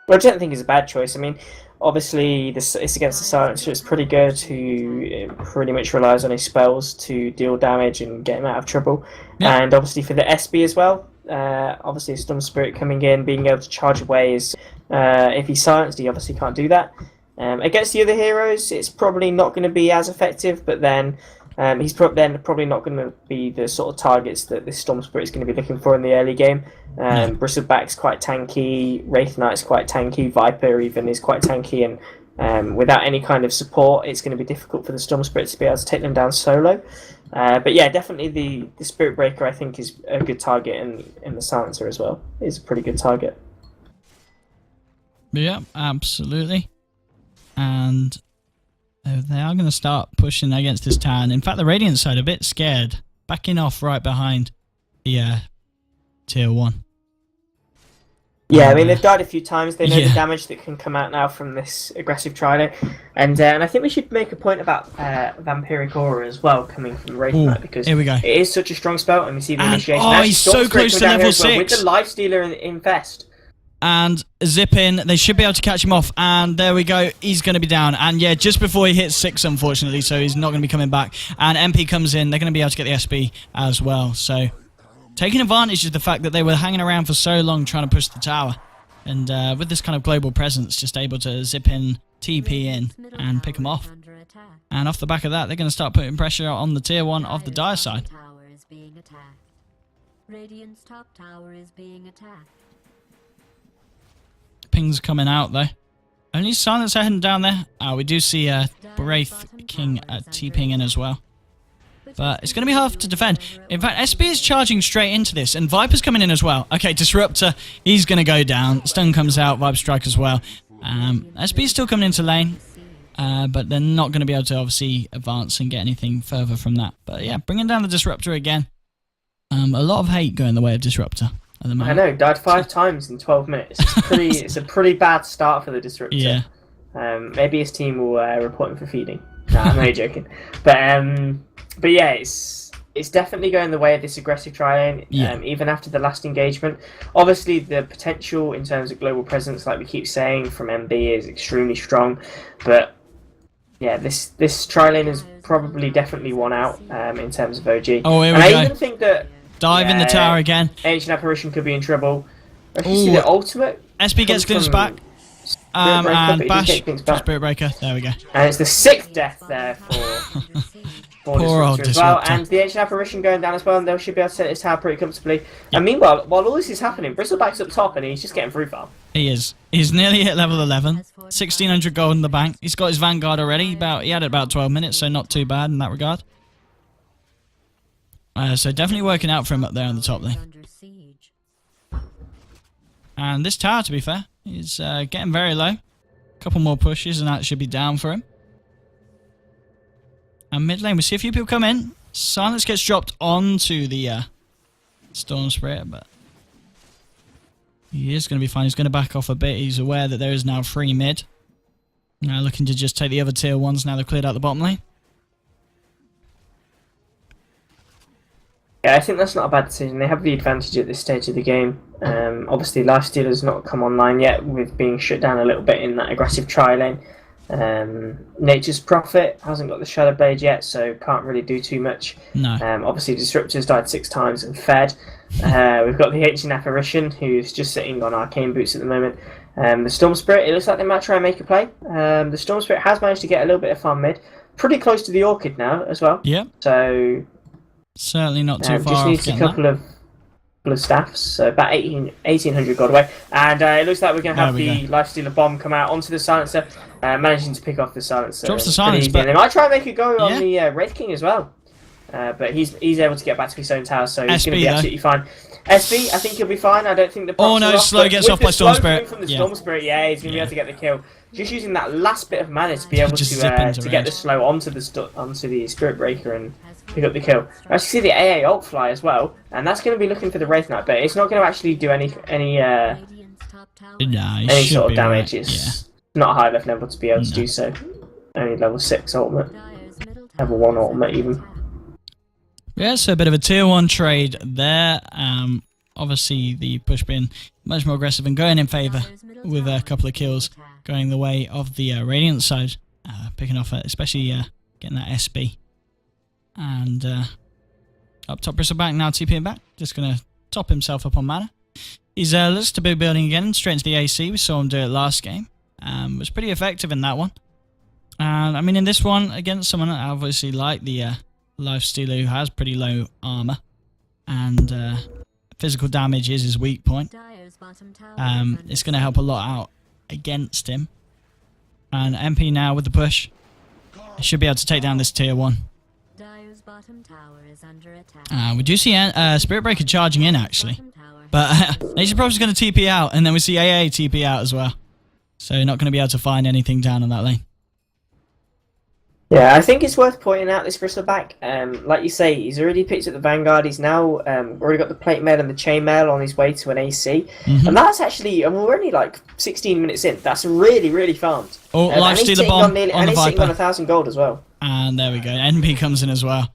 [SPEAKER 1] Well, I don't think it's a bad choice. I mean, obviously, it's against the Silencer. It's pretty good, who pretty much relies on his spells to deal damage and get him out of trouble.
[SPEAKER 2] Yeah.
[SPEAKER 1] And obviously for the SB as well, obviously a Storm Spirit coming in, being able to charge away is... if he's silenced, he obviously can't do that. Against the other heroes, it's probably not going to be as effective, but then he's probably not going to be the sort of targets that this Storm Spirit is going to be looking for in the early game. Bristleback's quite tanky, Wraith Knight's quite tanky, Viper even is quite tanky, and without any kind of support, it's going to be difficult for the Storm Spirit to be able to take them down solo. But yeah, definitely the Spirit Breaker I think is a good target, and the Silencer as well is a pretty good target.
[SPEAKER 2] Yeah, absolutely. And they are going to start pushing against this tower. And in fact, the Radiant side a bit scared, backing off right behind the tier 1.
[SPEAKER 1] Yeah, I mean, they've died a few times. They know
[SPEAKER 2] Yeah.
[SPEAKER 1] the damage that can come out now from this aggressive Trident. And I think we should make a point about Vampiric Aura as well, coming from Wraith
[SPEAKER 2] Ooh,
[SPEAKER 1] Knight, because
[SPEAKER 2] here we go.
[SPEAKER 1] it is such a strong spell, and we see the
[SPEAKER 2] And-
[SPEAKER 1] initiation.
[SPEAKER 2] oh,
[SPEAKER 1] Actually,
[SPEAKER 2] he's
[SPEAKER 1] Storm
[SPEAKER 2] so
[SPEAKER 1] Spirit
[SPEAKER 2] close
[SPEAKER 1] coming
[SPEAKER 2] to
[SPEAKER 1] down here
[SPEAKER 2] level
[SPEAKER 1] as well,
[SPEAKER 2] 6.
[SPEAKER 1] with the Lifestealer in Vest.
[SPEAKER 2] And zip in, they should be able to catch him off, and there we go, he's going to be down, and yeah, just before he hits 6 unfortunately, so he's not going to be coming back, and MP comes in, they're going to be able to get the SB as well, so taking advantage of the fact that they were hanging around for so long trying to push the tower, and with this kind of global presence, just able to zip in, TP in, and pick them off, and off the back of that, they're going to start putting pressure on the tier 1 of the Dire side.
[SPEAKER 3] Radiant's top tower is being attacked.
[SPEAKER 2] Pings coming out though. Only Silencer heading down there. We do see Wraith King TPing in as well. But it's going to be hard to defend. In fact, SB is charging straight into this, and Viper's coming in as well. Okay, Disruptor, he's going to go down. Stun comes out, Viper Strike as well. SB's still coming into lane, but they're not going to be able to obviously advance and get anything further from that. But yeah, bringing down the Disruptor again. A lot of hate going the way of Disruptor at the moment.
[SPEAKER 1] I know, died 5 times in 12 minutes. It's a pretty bad start for the Disruptor.
[SPEAKER 2] Yeah.
[SPEAKER 1] Maybe his team will report him for feeding. Nah, I'm only joking. But yeah, it's definitely going the way of this aggressive Trident, even after the last engagement. Obviously, the potential in terms of global presence, like we keep saying, from MB is extremely strong. But yeah, this Trilane is probably definitely won out in terms of OG.
[SPEAKER 2] Oh, here
[SPEAKER 1] and
[SPEAKER 2] we go.
[SPEAKER 1] I even think that
[SPEAKER 2] Dive in the tower again.
[SPEAKER 1] Ancient Apparition could be in trouble. If you see the ultimate,
[SPEAKER 2] SB gets glimpsed back. And Bash, Spirit Breaker. There we go.
[SPEAKER 1] And it's the 6th death there for
[SPEAKER 2] Poor old
[SPEAKER 1] Disruptor as well.
[SPEAKER 2] Disruptor.
[SPEAKER 1] And the Ancient Apparition going down as well, and they should be able to set his tower pretty comfortably. And meanwhile, while all this is happening, Bristleback's up top and he's just getting free farm.
[SPEAKER 2] He is. He's nearly hit level 11. 1,600 gold in the bank. He's got his Vanguard already. He had about 12 minutes, so not too bad in that regard. So definitely working out for him up there on the top lane. And this tower, to be fair, is getting very low. A couple more pushes and that should be down for him. And mid lane, we see a few people come in. Silence gets dropped onto the Storm Spirit, but he is going to be fine. He's going to back off a bit. He's aware that there is now free mid. Now looking to just take the other tier 1s now they've cleared out the bottom lane.
[SPEAKER 1] Yeah, I think that's not a bad decision. They have the advantage at this stage of the game. Obviously, Lifestealer's not come online yet, with being shut down a little bit in that aggressive tri-lane. Nature's Prophet hasn't got the Shadow Blade yet, so can't really do too much.
[SPEAKER 2] No.
[SPEAKER 1] Obviously, Disruptor's died 6 times and fed. We've got the Ancient Apparition, who's just sitting on Arcane Boots at the moment. The Storm Spirit, it looks like they might try and make a play. The Storm Spirit has managed to get a little bit of farm mid. Pretty close to the Orchid now as well.
[SPEAKER 2] Yeah.
[SPEAKER 1] So
[SPEAKER 2] certainly not too far
[SPEAKER 1] just
[SPEAKER 2] off
[SPEAKER 1] needs a
[SPEAKER 2] getting
[SPEAKER 1] couple of staffs, so about 1,800 gold away. And it looks like we're going to have the Lifestealer Bomb come out onto the Silencer, managing to pick off the Silencer.
[SPEAKER 2] Drops the Silence,
[SPEAKER 1] but they might try and make a go on the Wraith King as well. But he's able to get back to his own tower, so he's going to be absolutely fine. SB, I think he'll be fine. I don't think the procs are off,
[SPEAKER 2] Slow gets off by Storm Spirit.
[SPEAKER 1] From the Storm Spirit, he's going to be able to get the kill. Just using that last bit of mana to be able to get the slow onto the Spirit Breaker and pick up the kill. I actually see the AA ult fly as well, and that's going to be looking for the Wraith Knight, but it's not going to actually do any sort of damage. Not high enough level to be able to
[SPEAKER 2] No.
[SPEAKER 1] do so. Only level 6 ultimate.
[SPEAKER 3] Dire's middle
[SPEAKER 1] Level
[SPEAKER 3] tower
[SPEAKER 1] 1
[SPEAKER 3] is
[SPEAKER 1] ultimate
[SPEAKER 3] under
[SPEAKER 1] even.
[SPEAKER 3] attack.
[SPEAKER 2] Yeah, so a bit of a tier 1 trade there. Obviously, the push being much more aggressive and going in favour
[SPEAKER 3] Dire's middle
[SPEAKER 2] with a
[SPEAKER 3] tower
[SPEAKER 2] couple of
[SPEAKER 3] is being
[SPEAKER 2] kills
[SPEAKER 3] attacked.
[SPEAKER 2] going the way of the Radiant side, picking off, especially getting that SB. And up top, Bristleback now TPing back, just going to top himself up on mana. He's looks to be building again straight into the AC. We saw him do it last game. Was pretty effective in that one. And I mean, in this one, against someone obviously like the Lifestealer, who has pretty low armor, and physical damage is his weak point.
[SPEAKER 3] Dire's bottom tower is under
[SPEAKER 2] It's going to help a lot out against him. And MP now with the push, he should be able to take down this tier 1.
[SPEAKER 3] Dire's bottom tower is under attack.
[SPEAKER 2] We do see Spirit Breaker charging in actually,
[SPEAKER 3] Bottom tower
[SPEAKER 2] but Nature's probably going to TP out, and then we see AA TP out as well. So not going to be able to find anything down on that lane.
[SPEAKER 1] Yeah, I think it's worth pointing out this Bristleback. Like you say, he's already picked up the Vanguard. He's now already got the Plate Mail and the Chain Mail on his way to an AC. And that's actually, and we're only like 16 minutes in. That's really, really farmed.
[SPEAKER 2] Oh,
[SPEAKER 1] and he's
[SPEAKER 2] Lifestealer
[SPEAKER 1] sitting
[SPEAKER 2] bomb
[SPEAKER 1] nearly-
[SPEAKER 2] on
[SPEAKER 1] and
[SPEAKER 2] the
[SPEAKER 1] he's sitting on
[SPEAKER 2] Viper.
[SPEAKER 1] 1,000 gold as well.
[SPEAKER 2] And there we go. NP comes in as well.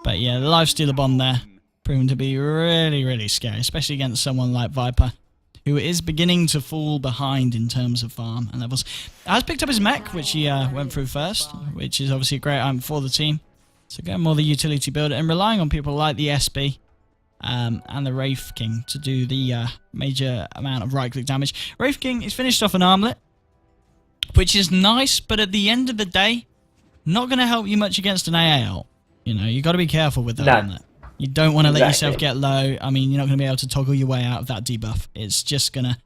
[SPEAKER 2] But yeah, the Lifestealer bomb there, proven to be really, really scary, especially against someone like Viper, who is beginning to fall behind in terms of farm and levels. Has picked up his mech, which he went through first, which is obviously a great item for the team. So getting more the utility build and relying on people like the SB and the Wraith King to do the major amount of right-click damage. Wraith King is finished off an armlet, which is nice, but at the end of the day, not going to help you much against an AA ult. You know, you got to be careful with that
[SPEAKER 1] No.
[SPEAKER 2] armlet. You don't want to let yourself
[SPEAKER 1] Exactly.
[SPEAKER 2] get low. I mean, you're not going to be able to toggle your way out of that debuff. It's just going to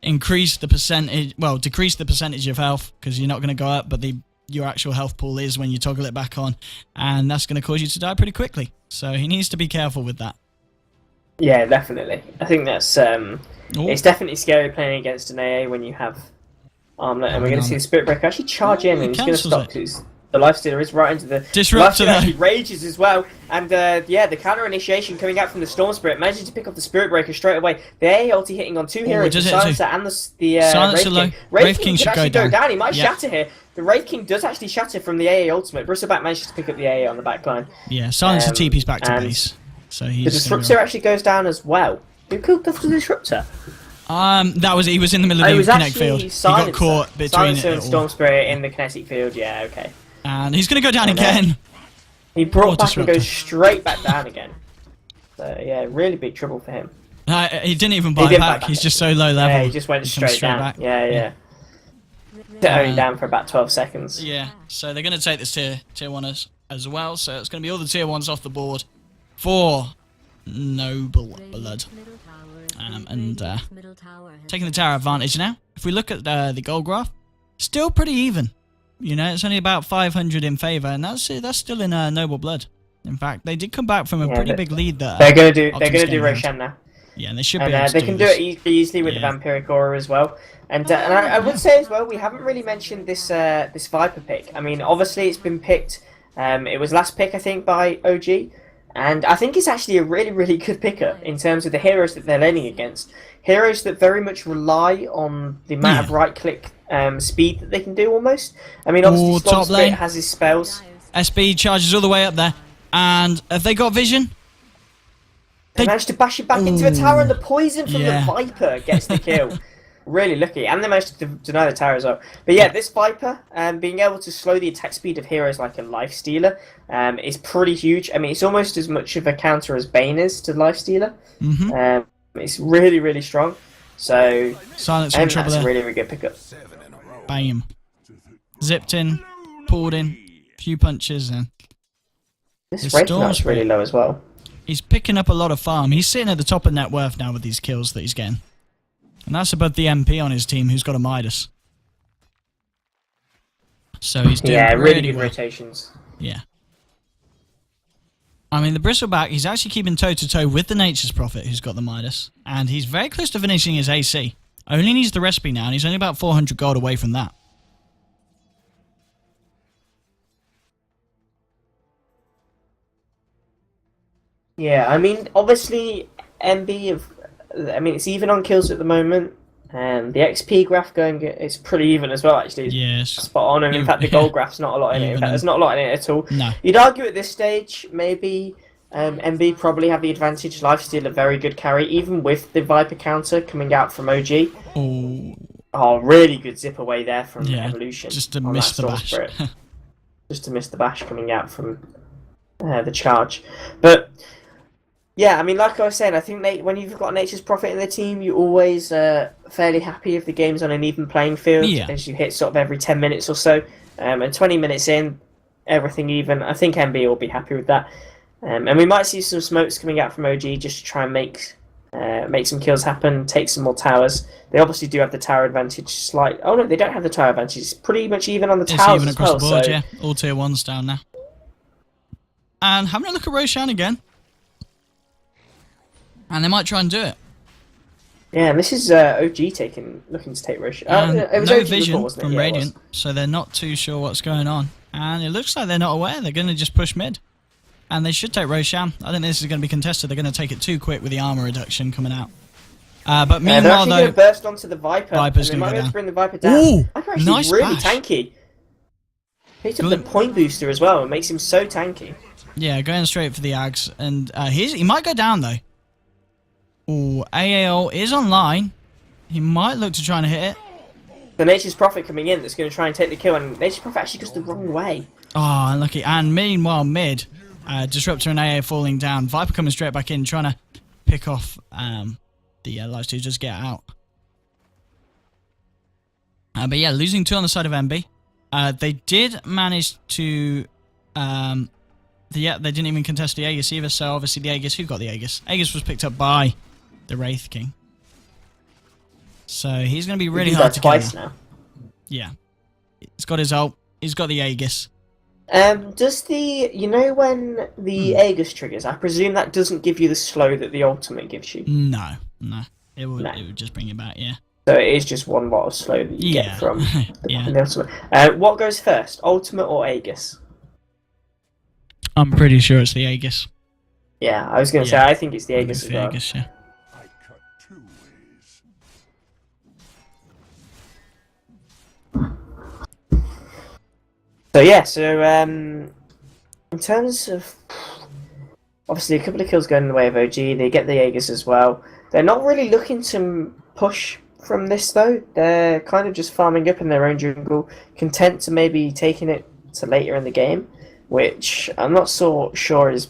[SPEAKER 2] increase the percentage, well, decrease the percentage of health, because you're not going to go up, but your actual health pool is when you toggle it back on, and that's going to cause you to die pretty quickly. So he needs to be careful with that.
[SPEAKER 1] Yeah, definitely. I think that's
[SPEAKER 2] Oh.
[SPEAKER 1] it's definitely scary playing against an AA when you have armlet, and we're going to see the Spirit Breaker actually charge in,
[SPEAKER 2] he
[SPEAKER 1] and he's going to
[SPEAKER 2] cancels
[SPEAKER 1] stop
[SPEAKER 2] it.
[SPEAKER 1] because the Lifestealer is right into the
[SPEAKER 2] Disruptor
[SPEAKER 1] Lifestealer
[SPEAKER 2] there.
[SPEAKER 1] actually rages as well, and yeah, the counter initiation coming out from the Storm Spirit manages to pick up the Spirit Breaker straight away. The AA ulti hitting on two heroes, the
[SPEAKER 2] does it too.
[SPEAKER 1] Silencer and the
[SPEAKER 2] Silencer
[SPEAKER 1] Wraith
[SPEAKER 2] low.
[SPEAKER 1] King.
[SPEAKER 2] Wraith King
[SPEAKER 1] could
[SPEAKER 2] should
[SPEAKER 1] actually
[SPEAKER 2] go down.
[SPEAKER 1] He might
[SPEAKER 2] Yeah.
[SPEAKER 1] shatter here. The Wraith King does actually shatter from the AA ultimate. Bristleback manages to pick up the AA on the back line.
[SPEAKER 2] Yeah, Silencer TP's back to
[SPEAKER 1] and
[SPEAKER 2] base. So
[SPEAKER 1] The
[SPEAKER 2] he's
[SPEAKER 1] Disruptor actually goes down as well. Who killed the Disruptor?
[SPEAKER 2] he was in the middle of
[SPEAKER 1] Oh, it
[SPEAKER 2] the
[SPEAKER 1] was
[SPEAKER 2] Connect
[SPEAKER 1] actually
[SPEAKER 2] field. He got
[SPEAKER 1] Silencer.
[SPEAKER 2] caught between
[SPEAKER 1] Silencer
[SPEAKER 2] it
[SPEAKER 1] and
[SPEAKER 2] all.
[SPEAKER 1] Storm Spirit in the kinetic field. Yeah, okay.
[SPEAKER 2] And he's going to go down
[SPEAKER 1] Oh, no.
[SPEAKER 2] again.
[SPEAKER 1] He brought
[SPEAKER 2] Poor
[SPEAKER 1] back and
[SPEAKER 2] Disruptor.
[SPEAKER 1] goes straight back down again. So yeah, really big trouble for him.
[SPEAKER 2] He didn't even buy
[SPEAKER 1] didn't
[SPEAKER 2] back.
[SPEAKER 1] buy back.
[SPEAKER 2] He's just so low level.
[SPEAKER 1] Yeah, he just went
[SPEAKER 2] He comes
[SPEAKER 1] straight down.
[SPEAKER 2] back.
[SPEAKER 1] Yeah, yeah. Only down for about 12 seconds.
[SPEAKER 2] Yeah, so they're going to take this tier 1 as well. So it's going to be all the tier 1s off the board for Noble Blood.
[SPEAKER 3] middle tower is
[SPEAKER 2] And
[SPEAKER 3] Radiant's middle tower has
[SPEAKER 2] taking the
[SPEAKER 3] been
[SPEAKER 2] tower advantage now. If we look at the gold graph, still pretty even. You know, it's only about 500 in favour, and that's still in Noble Blood. In fact, they did come back from a
[SPEAKER 1] Yeah,
[SPEAKER 2] pretty
[SPEAKER 1] but
[SPEAKER 2] big lead. That
[SPEAKER 1] They're gonna do. They're
[SPEAKER 2] Optimus
[SPEAKER 1] gonna do
[SPEAKER 2] game had.
[SPEAKER 1] Roshan now,
[SPEAKER 2] Yeah, and they should
[SPEAKER 1] and
[SPEAKER 2] be able to
[SPEAKER 1] they
[SPEAKER 2] do
[SPEAKER 1] can do
[SPEAKER 2] this.
[SPEAKER 1] it easily with
[SPEAKER 2] Yeah.
[SPEAKER 1] the Vampiric Aura as well. And I would say as well, we haven't really mentioned this this Viper pick. I mean, obviously it's been picked. It was last pick I think by OG, and I think it's actually a really really good picker in terms of the heroes that they're laning against. Heroes that very much rely on the amount of right click speed that they can do almost. I mean, obviously
[SPEAKER 2] Ooh,
[SPEAKER 1] Storm
[SPEAKER 2] top
[SPEAKER 1] Spirit
[SPEAKER 2] lane.
[SPEAKER 1] has his spells.
[SPEAKER 3] Dire's
[SPEAKER 2] SB charges all the way up there, and have they got vision?
[SPEAKER 1] They managed to bash it back into a tower, and the poison from
[SPEAKER 2] Yeah.
[SPEAKER 1] the Viper gets the kill. Really lucky, and they managed to deny the tower as well. But yeah, this Viper, being able to slow the attack speed of heroes like a Lifestealer, is pretty huge. I mean, it's almost as much of a counter as Bane is to Lifestealer. It's really, really strong. So,
[SPEAKER 2] Silence from
[SPEAKER 1] and
[SPEAKER 2] trouble
[SPEAKER 1] that's a
[SPEAKER 2] there.
[SPEAKER 1] really, really good pickup.
[SPEAKER 2] Bam. Zipped in, pulled in, few punches, and
[SPEAKER 1] This
[SPEAKER 2] The
[SPEAKER 1] Wraith
[SPEAKER 2] Storm
[SPEAKER 1] Knight's really
[SPEAKER 2] Spirit.
[SPEAKER 1] low as well.
[SPEAKER 2] he's picking up a lot of farm. He's sitting at the top of net worth now with these kills that he's getting. And that's above the MP on his team, who's got a Midas. So he's doing
[SPEAKER 1] Yeah, really
[SPEAKER 2] pretty
[SPEAKER 1] good
[SPEAKER 2] well.
[SPEAKER 1] rotations.
[SPEAKER 2] Yeah. I mean, the Bristleback, he's actually keeping toe-to-toe with the Nature's Prophet, who's got the Midas. And he's very close to finishing his AC. Only needs the recipe now, and he's only about 400 gold away from that.
[SPEAKER 1] Yeah, I mean, obviously, MB, I mean, it's even on kills at the moment. The XP graph going, it's pretty even as well, actually. It's
[SPEAKER 2] Yes.
[SPEAKER 1] spot on, and in fact, the gold graph's not a lot in it. In fact, there's not a lot in it at all.
[SPEAKER 2] No.
[SPEAKER 1] You'd argue at this stage, maybe MB probably have the advantage. Lifesteal a very good carry, even with the Viper counter coming out from OG. Oh, really good zip away there from Evolution.
[SPEAKER 2] Just to miss the bash.
[SPEAKER 1] Just to miss the bash coming out from the charge. But yeah, I mean, like I was saying, I think when you've got Nature's Prophet in the team, you're always fairly happy if the game's on an even playing field, as you hit sort of every 10 minutes or so. And 20 minutes in, everything even. I think MB will be happy with that. And we might see some smokes coming out from OG just to try and make some kills happen, take some more towers. They obviously do have the tower advantage. Oh no, they don't have the tower advantage. It's pretty much even on the towers
[SPEAKER 2] even
[SPEAKER 1] as
[SPEAKER 2] across
[SPEAKER 1] well.
[SPEAKER 2] the board,
[SPEAKER 1] So
[SPEAKER 2] yeah. All tier 1s down now. And having a look at Roshan again. And they might try and do it.
[SPEAKER 1] yeah, and this is OG looking to take Roshan. It was
[SPEAKER 2] No
[SPEAKER 1] OG
[SPEAKER 2] vision
[SPEAKER 1] before, wasn't it?
[SPEAKER 2] from
[SPEAKER 1] Yeah, it
[SPEAKER 2] Radiant, so they're not too sure what's going on. And it looks like they're not aware. They're going to just push mid. And they should take Roshan. I think this is going to be contested. They're going to take it too quick with the armor reduction coming out. But meanwhile,
[SPEAKER 1] they're
[SPEAKER 2] though,
[SPEAKER 1] going to burst onto the Viper.
[SPEAKER 2] Viper's
[SPEAKER 1] and they
[SPEAKER 2] going to
[SPEAKER 1] might be able
[SPEAKER 2] go down.
[SPEAKER 1] to bring the Viper down.
[SPEAKER 2] Ooh,
[SPEAKER 1] Viper actually
[SPEAKER 2] nice
[SPEAKER 1] really
[SPEAKER 2] bash.
[SPEAKER 1] tanky. Picked up the point booster as well. It makes him so tanky.
[SPEAKER 2] Yeah, going straight for the Ags. And he might go down, though. Ooh, AAL is online. He might look to try and hit it.
[SPEAKER 1] The Nature's Prophet coming in that's going to try and take the kill, and Nature's Prophet actually goes the wrong way.
[SPEAKER 2] Oh, unlucky. And meanwhile, mid, Disruptor and AA falling down. Viper coming straight back in, trying to pick off the lights to just get out. But yeah, losing 2 on the side of MB. They did manage to... they didn't even contest the Aegis either, so obviously the Aegis... Who got the Aegis? Aegis was picked up by the Wraith King. So he's going to be really hard to kill
[SPEAKER 1] twice now.
[SPEAKER 2] Yeah. He's got his ult. He's got the Aegis.
[SPEAKER 1] Does when the Aegis triggers, I presume that doesn't give you the slow that the ultimate gives you?
[SPEAKER 2] No. It would just bring you back, yeah.
[SPEAKER 1] So it is just one lot of slow that you get from the ultimate. What goes first, ultimate or Aegis?
[SPEAKER 2] I'm pretty sure it's the Aegis.
[SPEAKER 1] Yeah, I was going to say, I think it's the Aegis as well.
[SPEAKER 2] Aegis, yeah.
[SPEAKER 4] I cut 2 ways.
[SPEAKER 1] So yeah, in terms of obviously a couple of kills going in the way of OG, they get the Aegis as well. They're not really looking to push from this though. They're kind of just farming up in their own jungle, content to maybe taking it to later in the game, which I'm not so sure is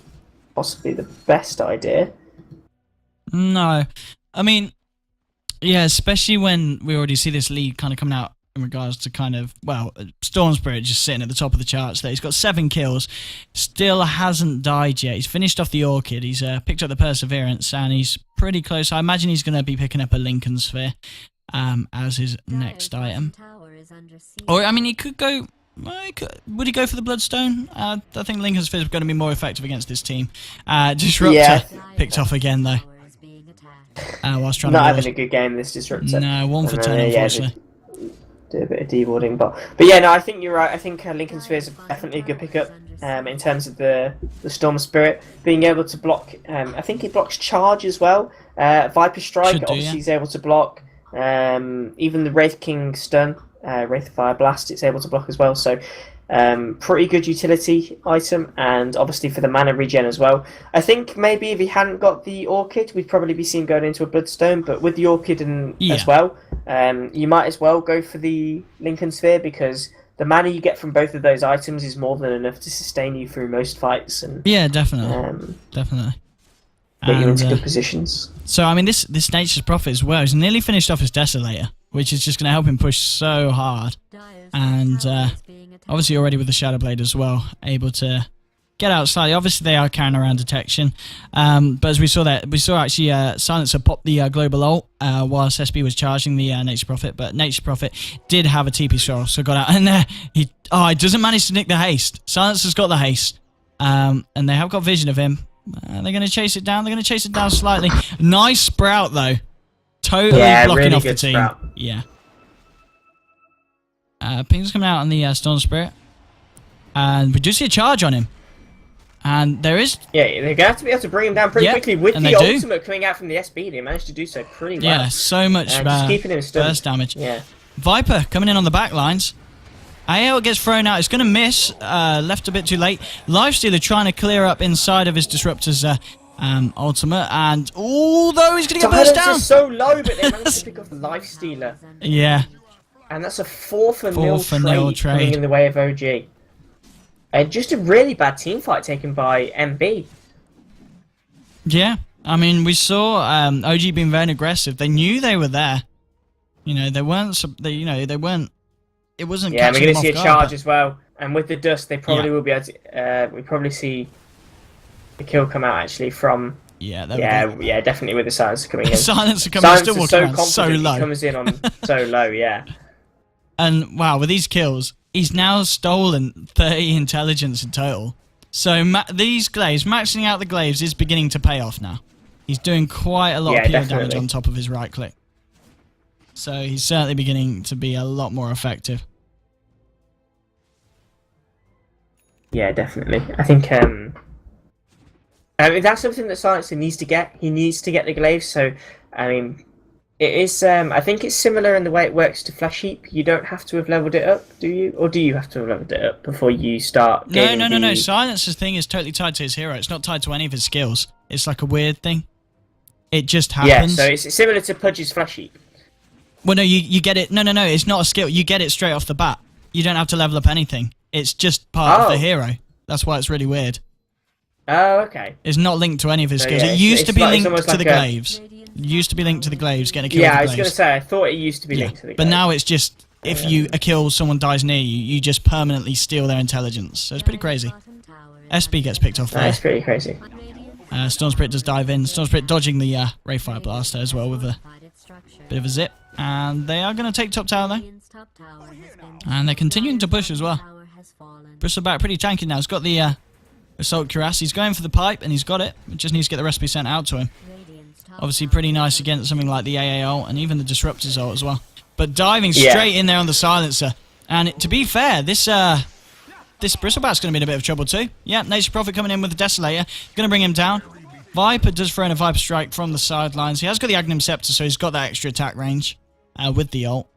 [SPEAKER 1] possibly the best idea.
[SPEAKER 2] No. I mean, yeah, especially when we already see this lead kind of coming out in regards to kind of, well, Storm Spirit just sitting at the top of the charts there. He's got 7 kills, still hasn't died yet. He's finished off the Orchid, he's picked up the Perseverance, and he's pretty close. I imagine he's going to be picking up a Lincoln Sphere as his next item. Or, I mean, he could go... Would he go for the Bloodstone? I think Lincoln Sphere is going to be more effective against this team. Disruptor picked off again, though. Whilst trying
[SPEAKER 1] Not
[SPEAKER 2] to
[SPEAKER 1] having a good game, this Disruptor.
[SPEAKER 2] No, 1 for 10, unfortunately.
[SPEAKER 1] Do a bit of dewarding, but yeah, no, I think you're right. I think Lincoln Sphere is definitely a good pickup in terms of the Storm Spirit being able to block. I think it blocks charge as well. Viper Strike obviously is able to block. Even the Wraith King stun, Wraith Fire Blast, it's able to block as well. So pretty good utility item, and obviously for the mana regen as well. I think maybe if he hadn't got the Orchid, we'd probably be seeing going into a Bloodstone, but with the Orchid as well, you might as well go for the Lincoln Sphere, because the mana you get from both of those items is more than enough to sustain you through most fights. And
[SPEAKER 2] yeah, definitely. Definitely.
[SPEAKER 1] Get you into good positions.
[SPEAKER 2] So, I mean, this Nature's Prophet as well, he's nearly finished off his Desolator, which is just going to help him push so hard. And obviously already with the Shadow Blade as well, able to get out slightly. Obviously they are carrying around detection, but as we saw actually Silencer pop the global ult whilst SB was charging the Nature's Prophet, but Nature's Prophet did have a TP scroll, so got out, and there he doesn't manage to nick the haste. Silencer's got the haste, and they have got vision of him. They're going to chase it down. They're going to chase it down slightly. Nice Sprout though, totally blocking
[SPEAKER 1] really
[SPEAKER 2] off the
[SPEAKER 1] good
[SPEAKER 2] team.
[SPEAKER 1] Sprout.
[SPEAKER 2] Yeah. Ping's coming out on the Storm Spirit. And we do see a charge on him. And there is...
[SPEAKER 1] Yeah, they're going to have to be able to bring him down pretty
[SPEAKER 2] Yeah,
[SPEAKER 1] quickly. With
[SPEAKER 2] and
[SPEAKER 1] the
[SPEAKER 2] they do.
[SPEAKER 1] ultimate coming out from the SB, they managed to do so pretty well.
[SPEAKER 2] Yeah, so much
[SPEAKER 1] just keeping him stunned.
[SPEAKER 2] burst damage.
[SPEAKER 1] Yeah.
[SPEAKER 2] Viper coming in on the back lines. AL gets thrown out. It's going to miss. Left a bit too late. Lifestealer trying to clear up inside of his Disruptor's ultimate. And although he's going to get burst down.
[SPEAKER 1] Are so low, but they managed to pick off the Lifestealer.
[SPEAKER 2] Yeah.
[SPEAKER 1] And that's a 4-for-0
[SPEAKER 2] 4-for-0
[SPEAKER 1] trade coming in the way of OG. Just a really bad team fight taken by MB.
[SPEAKER 2] Yeah. I mean, we saw OG being very aggressive. They knew they were there. You know, they weren't. They weren't. It wasn't.
[SPEAKER 1] Yeah, we're
[SPEAKER 2] going to
[SPEAKER 1] see a charge as well. And with the dust, they probably will be able to. We probably see the kill come out actually from.
[SPEAKER 2] Yeah,
[SPEAKER 1] definitely with the silencer coming in.
[SPEAKER 2] Silencer coming, still walking around so low.
[SPEAKER 1] He comes in on so low, yeah.
[SPEAKER 2] And wow, with these kills, he's now stolen 30 intelligence in total. So these glaives, maxing out the glaives, is beginning to pay off now. He's doing quite a lot of PO damage on top of his right click. So he's certainly beginning to be a lot more effective.
[SPEAKER 1] Yeah, definitely. I think that's something that Silencer needs to get. He needs to get the glaives. So, I mean, it is. I think it's similar in the way it works to Flash Heap. You don't have to have leveled it up, do you? Or do you have to have leveled it up before you start?
[SPEAKER 2] No. Silencer's thing is totally tied to his hero. It's not tied to any of his skills. It's like a weird thing. It just happens.
[SPEAKER 1] Yeah, so it's similar to Pudge's Flash Heap.
[SPEAKER 2] Well, no, you get it. No, it's not a skill. You get it straight off the bat. You don't have to level up anything. It's just part of the hero. That's why it's really weird.
[SPEAKER 1] Oh, okay.
[SPEAKER 2] It's not linked to any of his skills.
[SPEAKER 1] Yeah,
[SPEAKER 2] it used to be linked to
[SPEAKER 1] like
[SPEAKER 2] the glaives. It used to be linked to the glaives, getting a kill with the
[SPEAKER 1] I
[SPEAKER 2] glaives.
[SPEAKER 1] was going to say, I thought it used to be linked to the glaives.
[SPEAKER 2] But now it's just, if a kill, someone dies near you, you just permanently steal their intelligence. So it's pretty crazy. SB gets picked off there.
[SPEAKER 1] That's pretty crazy.
[SPEAKER 2] Storm Spirit does dive in. Storm Spirit dodging the Rayfire Blaster as well with a bit of a zip. And they are going to take top tower though. And they're continuing to push as well. Bristleback pretty tanky now. He's got the Assault Cuirass. He's going for the pipe and he's got it. Just needs to get the recipe sent out to him. Obviously pretty nice against something like the AA ult and even the Disruptor's ult as well. But diving straight in there on the Silencer. And to be fair, this Bristleback's going to be in a bit of trouble too. Yeah, Nature Prophet coming in with the Desolator. Going to bring him down. Viper does throw in a Viper Strike from the sidelines. He has got the Agnum Scepter, so he's got that extra attack range with the ult.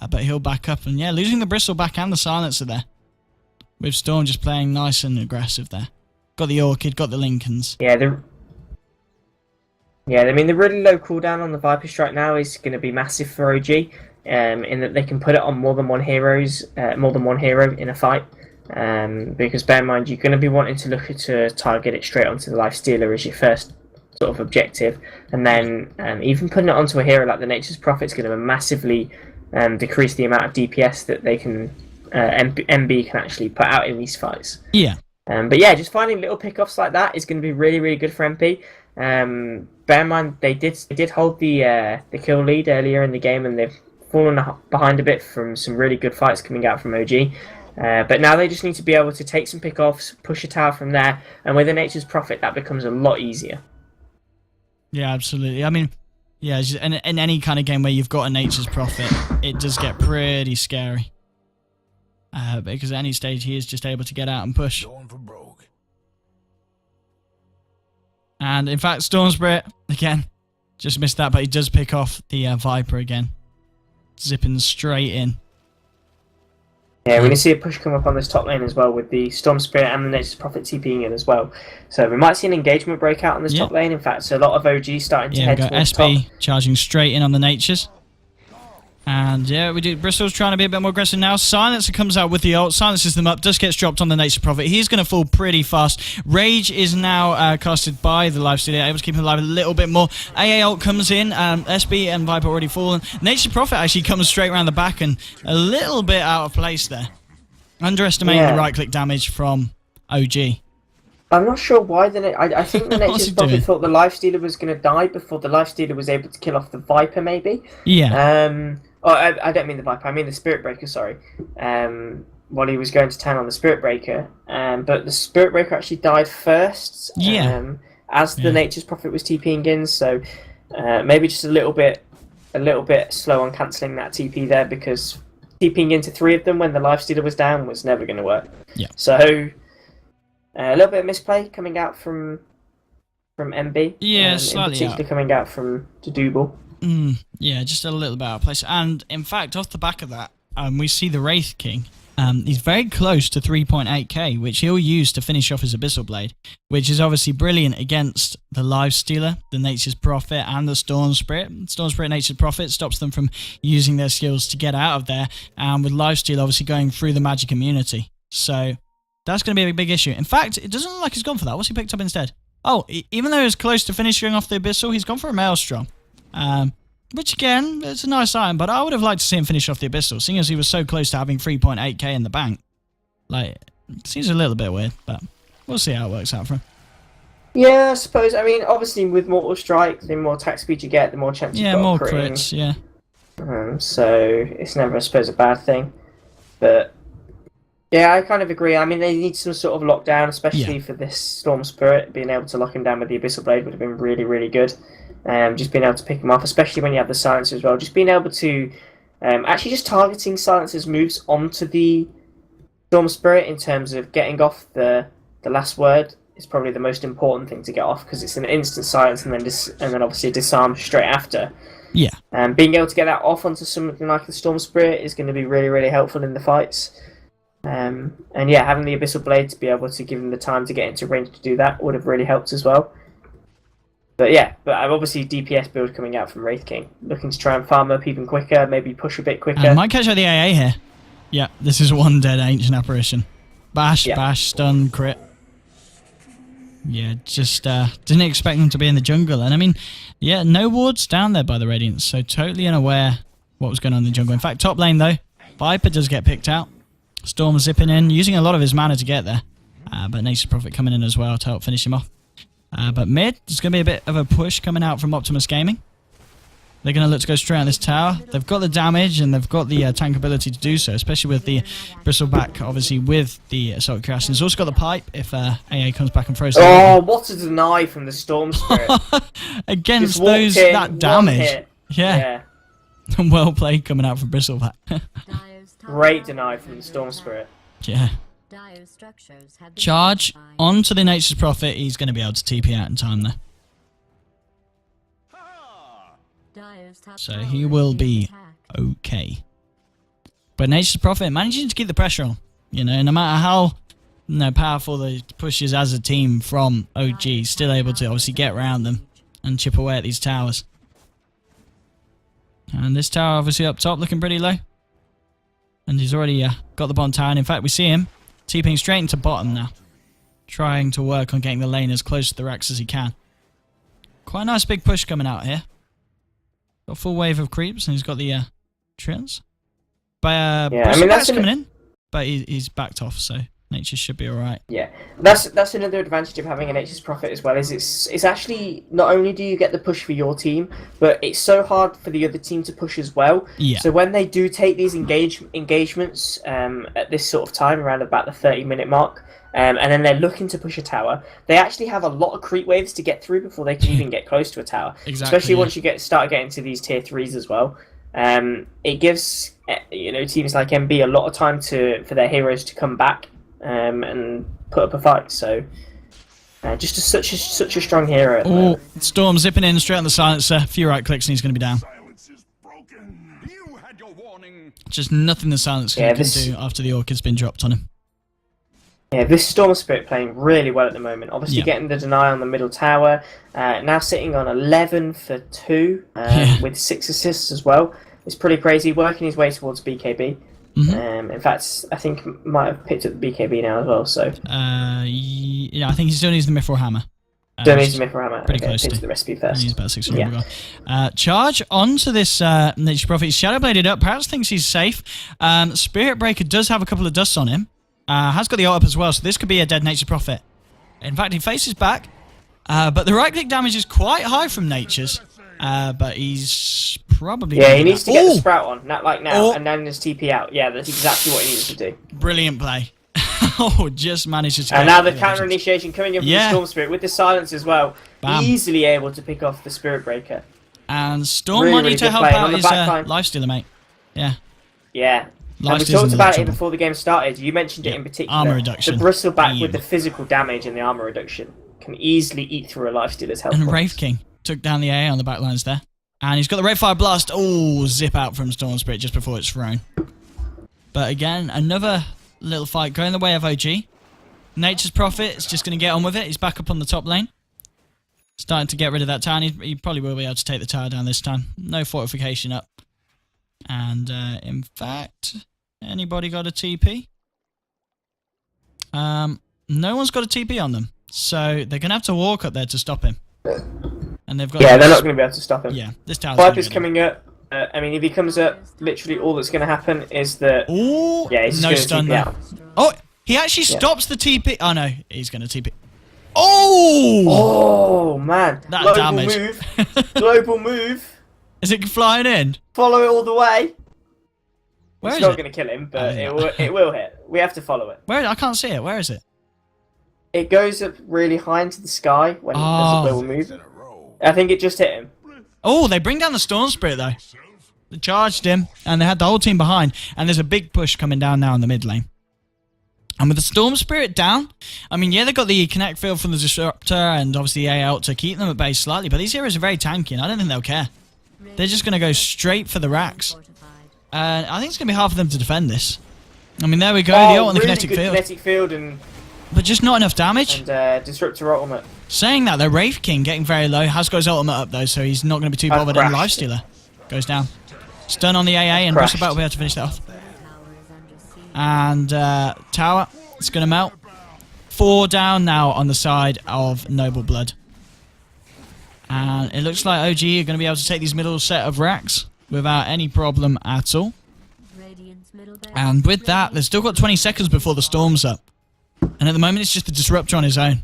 [SPEAKER 2] But he'll back up. And yeah, losing the Bristleback and the Silencer there. With Storm just playing nice and aggressive there. Got the Orchid, got the Lincolns.
[SPEAKER 1] Yeah, I mean, the really low cooldown on the Viper Strike now is going to be massive for OG. In that they can put it on more than one hero in a fight. Because bear in mind, you're going to be wanting to look to target it straight onto the Lifestealer as your first sort of objective, and then even putting it onto a hero like the Nature's Prophet is going to massively decrease the amount of DPS that they can MB can actually put out in these fights.
[SPEAKER 2] Yeah.
[SPEAKER 1] But yeah, just finding little pickoffs like that is going to be really, really good for MP. Bear in mind, they did hold the kill lead earlier in the game, and they've fallen behind a bit from some really good fights coming out from OG. But now they just need to be able to take some pickoffs, push a tower from there, and with a Nature's Prophet, that becomes a lot easier.
[SPEAKER 2] Yeah, absolutely. I mean, yeah, in any kind of game where you've got a Nature's Prophet, it does get pretty scary. Because at any stage, he is just able to get out and push. And in fact, Storm Spirit, again, just missed that, but he does pick off the Viper again. Zipping straight in.
[SPEAKER 1] Yeah, we're going to see a push come up on this top lane as well with the Storm Spirit and the Nature's Prophet TPing in as well. So we might see an engagement breakout on this top lane. In fact, so a lot of OG starting to head towards
[SPEAKER 2] SB
[SPEAKER 1] top.
[SPEAKER 2] charging straight in on the Natures. And yeah, we do. Bristol's trying to be a bit more aggressive now. Silencer comes out with the ult, silences them up, just gets dropped on the Nature's Prophet. He's going to fall pretty fast. Rage is now casted by the Lifestealer, able to keep him alive a little bit more. AA ult comes in, SB and Viper already fallen. Nature's Prophet actually comes straight around the back and a little bit out of place there. Underestimating the right-click damage from OG.
[SPEAKER 1] I'm not sure why I think the Nature's Prophet thought the Lifestealer was going to die before the Lifestealer was able to kill off the Viper, maybe.
[SPEAKER 2] Yeah.
[SPEAKER 1] I don't mean the Viper, I mean the Spirit Breaker, sorry. While he was going to town on the Spirit Breaker. But the Spirit Breaker actually died first. As the Nature's Prophet was TPing in, so maybe just a little bit slow on cancelling that TP there, because TPing into 3 of them when the Lifestealer was down was never going to work.
[SPEAKER 2] Yeah.
[SPEAKER 1] So A little bit of misplay coming out from MB.
[SPEAKER 2] Yeah,
[SPEAKER 1] in
[SPEAKER 2] slightly
[SPEAKER 1] particular
[SPEAKER 2] out.
[SPEAKER 1] coming out from Double.
[SPEAKER 2] Yeah, just a little bit out of place. And in fact, off the back of that, we see the Wraith King. He's very close to 3.8k, which he'll use to finish off his Abyssal Blade, which is obviously brilliant against the Life Stealer, the Nature's Prophet, and the Storm Spirit. Storm Spirit, Nature's Prophet stops them from using their skills to get out of there, and with Life Steal obviously going through the magic immunity. So that's going to be a big issue. In fact, it doesn't look like he's gone for that. What's he picked up instead? Oh, even though he was close to finishing off the Abyssal, he's gone for a Maelstrom. Which again, it's a nice item, but I would have liked to see him finish off the Abyssal, seeing as he was so close to having 3.8k in the bank. Like, it seems a little bit weird, but we'll see how it works out for him.
[SPEAKER 1] Yeah, I suppose. I mean, obviously with Mortal Strike, the more attack speed you get, the more chance you've
[SPEAKER 2] Yeah,
[SPEAKER 1] got
[SPEAKER 2] more
[SPEAKER 1] of critting.
[SPEAKER 2] crits, yeah.
[SPEAKER 1] So it's never, I suppose, a bad thing. But yeah, I kind of agree. I mean, they need some sort of lockdown, especially for this Storm Spirit. Being able to lock him down with the Abyssal Blade would have been really, really good. Just being able to pick him off, especially when you have the Silencer as well. Just being able to actually just targeting Silencer's moves onto the Storm Spirit in terms of getting off the last word is probably the most important thing to get off, because it's an instant silence and then obviously a disarm straight after.
[SPEAKER 2] Yeah.
[SPEAKER 1] Being able to get that off onto something like the Storm Spirit is going to be really, really helpful in the fights. And yeah, having the Abyssal Blade to be able to give him the time to get into range to do that would have really helped as well. But yeah, I've obviously DPS build coming out from Wraith King, looking to try and farm up even quicker, maybe push a bit quicker.
[SPEAKER 2] Might catch out the AA here. Yeah, this is one dead Ancient Apparition. Bash, bash, stun, crit. Yeah, just didn't expect them to be in the jungle. And I mean, yeah, no wards down there by the Radiance, so totally unaware what was going on in the jungle. In fact, top lane though, Viper does get picked out. Storm zipping in, using a lot of his mana to get there. But Nature's Prophet coming in as well to help finish him off. But mid, there's going to be a bit of a push coming out from Optimus Gaming. They're going to look to go straight on this tower. They've got the damage and they've got the tank ability to do so, especially with the Bristleback, obviously with the Assault Crash. And it's also got the pipe if AA comes back and throws it.
[SPEAKER 1] Oh, what a deny from the Storm Spirit.
[SPEAKER 2] Against
[SPEAKER 1] Just walked in,
[SPEAKER 2] that
[SPEAKER 1] one
[SPEAKER 2] damage.
[SPEAKER 1] hit.
[SPEAKER 2] Yeah. Well played coming out from Bristleback.
[SPEAKER 1] Great deny from the Storm Spirit.
[SPEAKER 2] Yeah. Charge onto the Nature's Prophet. He's going to be able to TP out in time there. So he will be okay. But Nature's Prophet managing to keep the pressure on. You know, no matter how powerful the pushes as a team from OG, still able to obviously get around them and chip away at these towers. And this tower obviously up top looking pretty low. And he's already got the bottom tower. And in fact, we see him TPing straight into bottom now. Trying to work on getting the lane as close to the Rex as he can. Quite a nice big push coming out here. Got a full wave of creeps and he's got the treants. But
[SPEAKER 1] yeah, I mean, that's
[SPEAKER 2] coming in. But he's backed off, so Nature should be alright.
[SPEAKER 1] Yeah, that's another advantage of having a Nature's Prophet as well. Is it's actually not only do you get the push for your team, but it's so hard for the other team to push as well.
[SPEAKER 2] Yeah.
[SPEAKER 1] So when they do take these engagements at this sort of time, around about the 30-minute mark, and then they're looking to push a tower, they actually have a lot of creep waves to get through before they can even get close to a tower.
[SPEAKER 2] Exactly.
[SPEAKER 1] Especially once you start getting to these tier 3s as well. It gives teams like MB a lot of time for their heroes to come back. And put up a fight. So just such a strong hero at the moment.
[SPEAKER 2] Storm zipping in straight on the silencer. A few right clicks and he's going to be down.
[SPEAKER 4] Silence is broken. You had your warning.
[SPEAKER 2] Just nothing the silencer can do after the Orchid's been dropped on him.
[SPEAKER 1] Yeah, this Storm Spirit playing really well at the moment. Obviously getting the deny on the middle tower. Now sitting on 11 for 2 with 6 assists as well. It's pretty crazy. Working his way towards BKB. In fact, I think might have picked up the BKB now as well. So
[SPEAKER 2] yeah, I think he still needs the Mithril Hammer.
[SPEAKER 1] Still needs the Mithril Hammer.
[SPEAKER 2] Pretty close
[SPEAKER 1] to the recipe first.
[SPEAKER 2] He's about 600 charge onto this Nature's Prophet. He's Shadow Bladed up. Perhaps thinks he's safe. Spirit Breaker does have a couple of dusts on him. Has got the ult up as well, so this could be a dead Nature's Prophet. In fact, he faces back, but the right click damage is quite high from Nature's. But he's probably...
[SPEAKER 1] Yeah, he needs to get the Sprout on, not like now, and then his TP out. Yeah, that's exactly what he needs to do.
[SPEAKER 2] Brilliant play. Just managed to...
[SPEAKER 1] And now the counter initiation coming in from the Storm Spirit with the silence as well. Bam. Easily able to pick off the Spirit Breaker.
[SPEAKER 2] And Storm might need to help out his Lifestealer, mate. Yeah.
[SPEAKER 1] Yeah. And we
[SPEAKER 2] Lifesteal's
[SPEAKER 1] talked
[SPEAKER 2] in
[SPEAKER 1] about it
[SPEAKER 2] trouble.
[SPEAKER 1] before the game started. You mentioned it
[SPEAKER 2] Yeah,
[SPEAKER 1] in particular.
[SPEAKER 2] armor reduction.
[SPEAKER 1] The bristleback with
[SPEAKER 2] Bam.
[SPEAKER 1] the physical damage and the armor reduction can easily eat through a lifestealer's health
[SPEAKER 2] And
[SPEAKER 1] points.
[SPEAKER 2] Wraith King took down the AA on the back lines there. And he's got the Red Fire Blast. Oh, zip out from Storm Spirit just before it's thrown. But again, another little fight going the way of OG. Nature's Prophet is just going to get on with it. He's back up on the top lane. Starting to get rid of that tower. He probably will be able to take the tower down this time. No fortification up. And in fact, anybody got a TP? No one's got a TP on them. So they're going to have to walk up there to stop him. And they've got
[SPEAKER 1] Yeah, they're not going to be able to stop him.
[SPEAKER 2] Yeah, this tower's
[SPEAKER 1] Viper's
[SPEAKER 2] gonna
[SPEAKER 1] coming up. I mean, if he comes up, literally all that's going to happen is that...
[SPEAKER 2] Ooh,
[SPEAKER 1] Yeah, he's
[SPEAKER 2] no
[SPEAKER 1] just
[SPEAKER 2] stun
[SPEAKER 1] going to
[SPEAKER 2] there.
[SPEAKER 1] TP out.
[SPEAKER 2] Oh, he actually stops the TP. Oh no, he's going to TP. Oh!
[SPEAKER 1] Oh, man.
[SPEAKER 2] That
[SPEAKER 1] Global
[SPEAKER 2] damage.
[SPEAKER 1] move. Global move.
[SPEAKER 2] Is it flying in?
[SPEAKER 1] Follow it all the way.
[SPEAKER 2] Where
[SPEAKER 1] It's
[SPEAKER 2] is
[SPEAKER 1] not
[SPEAKER 2] it?
[SPEAKER 1] going to kill him,
[SPEAKER 2] Oh,
[SPEAKER 1] but
[SPEAKER 2] yeah.
[SPEAKER 1] it will hit. We have to follow it.
[SPEAKER 2] Where? I can't see it. Where is it?
[SPEAKER 1] It goes up really high into the sky when there's
[SPEAKER 2] Oh.
[SPEAKER 1] a global move. I think it just hit him.
[SPEAKER 2] Oh, they bring down the Storm Spirit though. They charged him, and they had the whole team behind. And there's a big push coming down now in the mid lane. And with the Storm Spirit down, I mean, yeah, they got the Connect field from the Disruptor and obviously the A out to keep them at base slightly, but these heroes are very tanky, and I don't think they'll care. They're just going to go straight for the racks. And I think it's going to be hard for them to defend this. I mean, there we go, the ult on the
[SPEAKER 1] really
[SPEAKER 2] kinetic
[SPEAKER 1] good
[SPEAKER 2] field.
[SPEAKER 1] kinetic field and
[SPEAKER 2] But just not enough damage.
[SPEAKER 1] Disruptor ultimate.
[SPEAKER 2] Saying that, though, Wraith King getting very low. Has got his ultimate up, though, so he's not going to be too bothered. And
[SPEAKER 1] crashed.
[SPEAKER 2] Lifestealer goes down. Stun on the AA, and
[SPEAKER 1] Crashed.
[SPEAKER 2] Bristleback will be able to finish that off. And Tower, it's going to melt. 4 down now on the side of Noble Blood. And it looks like OG are going to be able to take these middle set of racks without any problem at all. And with that, they've still got 20 seconds before the storm's up. And at the moment, it's just the Disruptor on his own.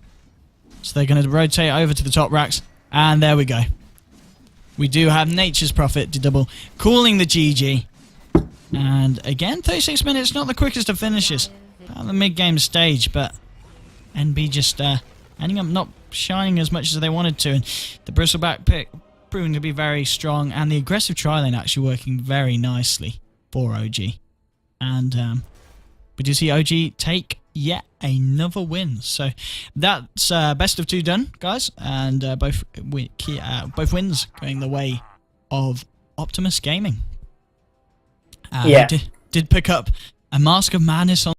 [SPEAKER 2] So they're going to rotate over to the top racks. And there we go. We do have Nature's Prophet to double, calling the GG. And again, 36 minutes, not the quickest of finishes at the mid-game stage, but NB just ending up not shining as much as they wanted to. And the Bristleback pick proving to be very strong, and the aggressive tri-lane actually working very nicely for OG. And we do see OG take yet another win. So that's best of 2 done, guys, and both wins going the way of Optimus Gaming.
[SPEAKER 1] Yeah.
[SPEAKER 2] Did pick up a Mask of Madness on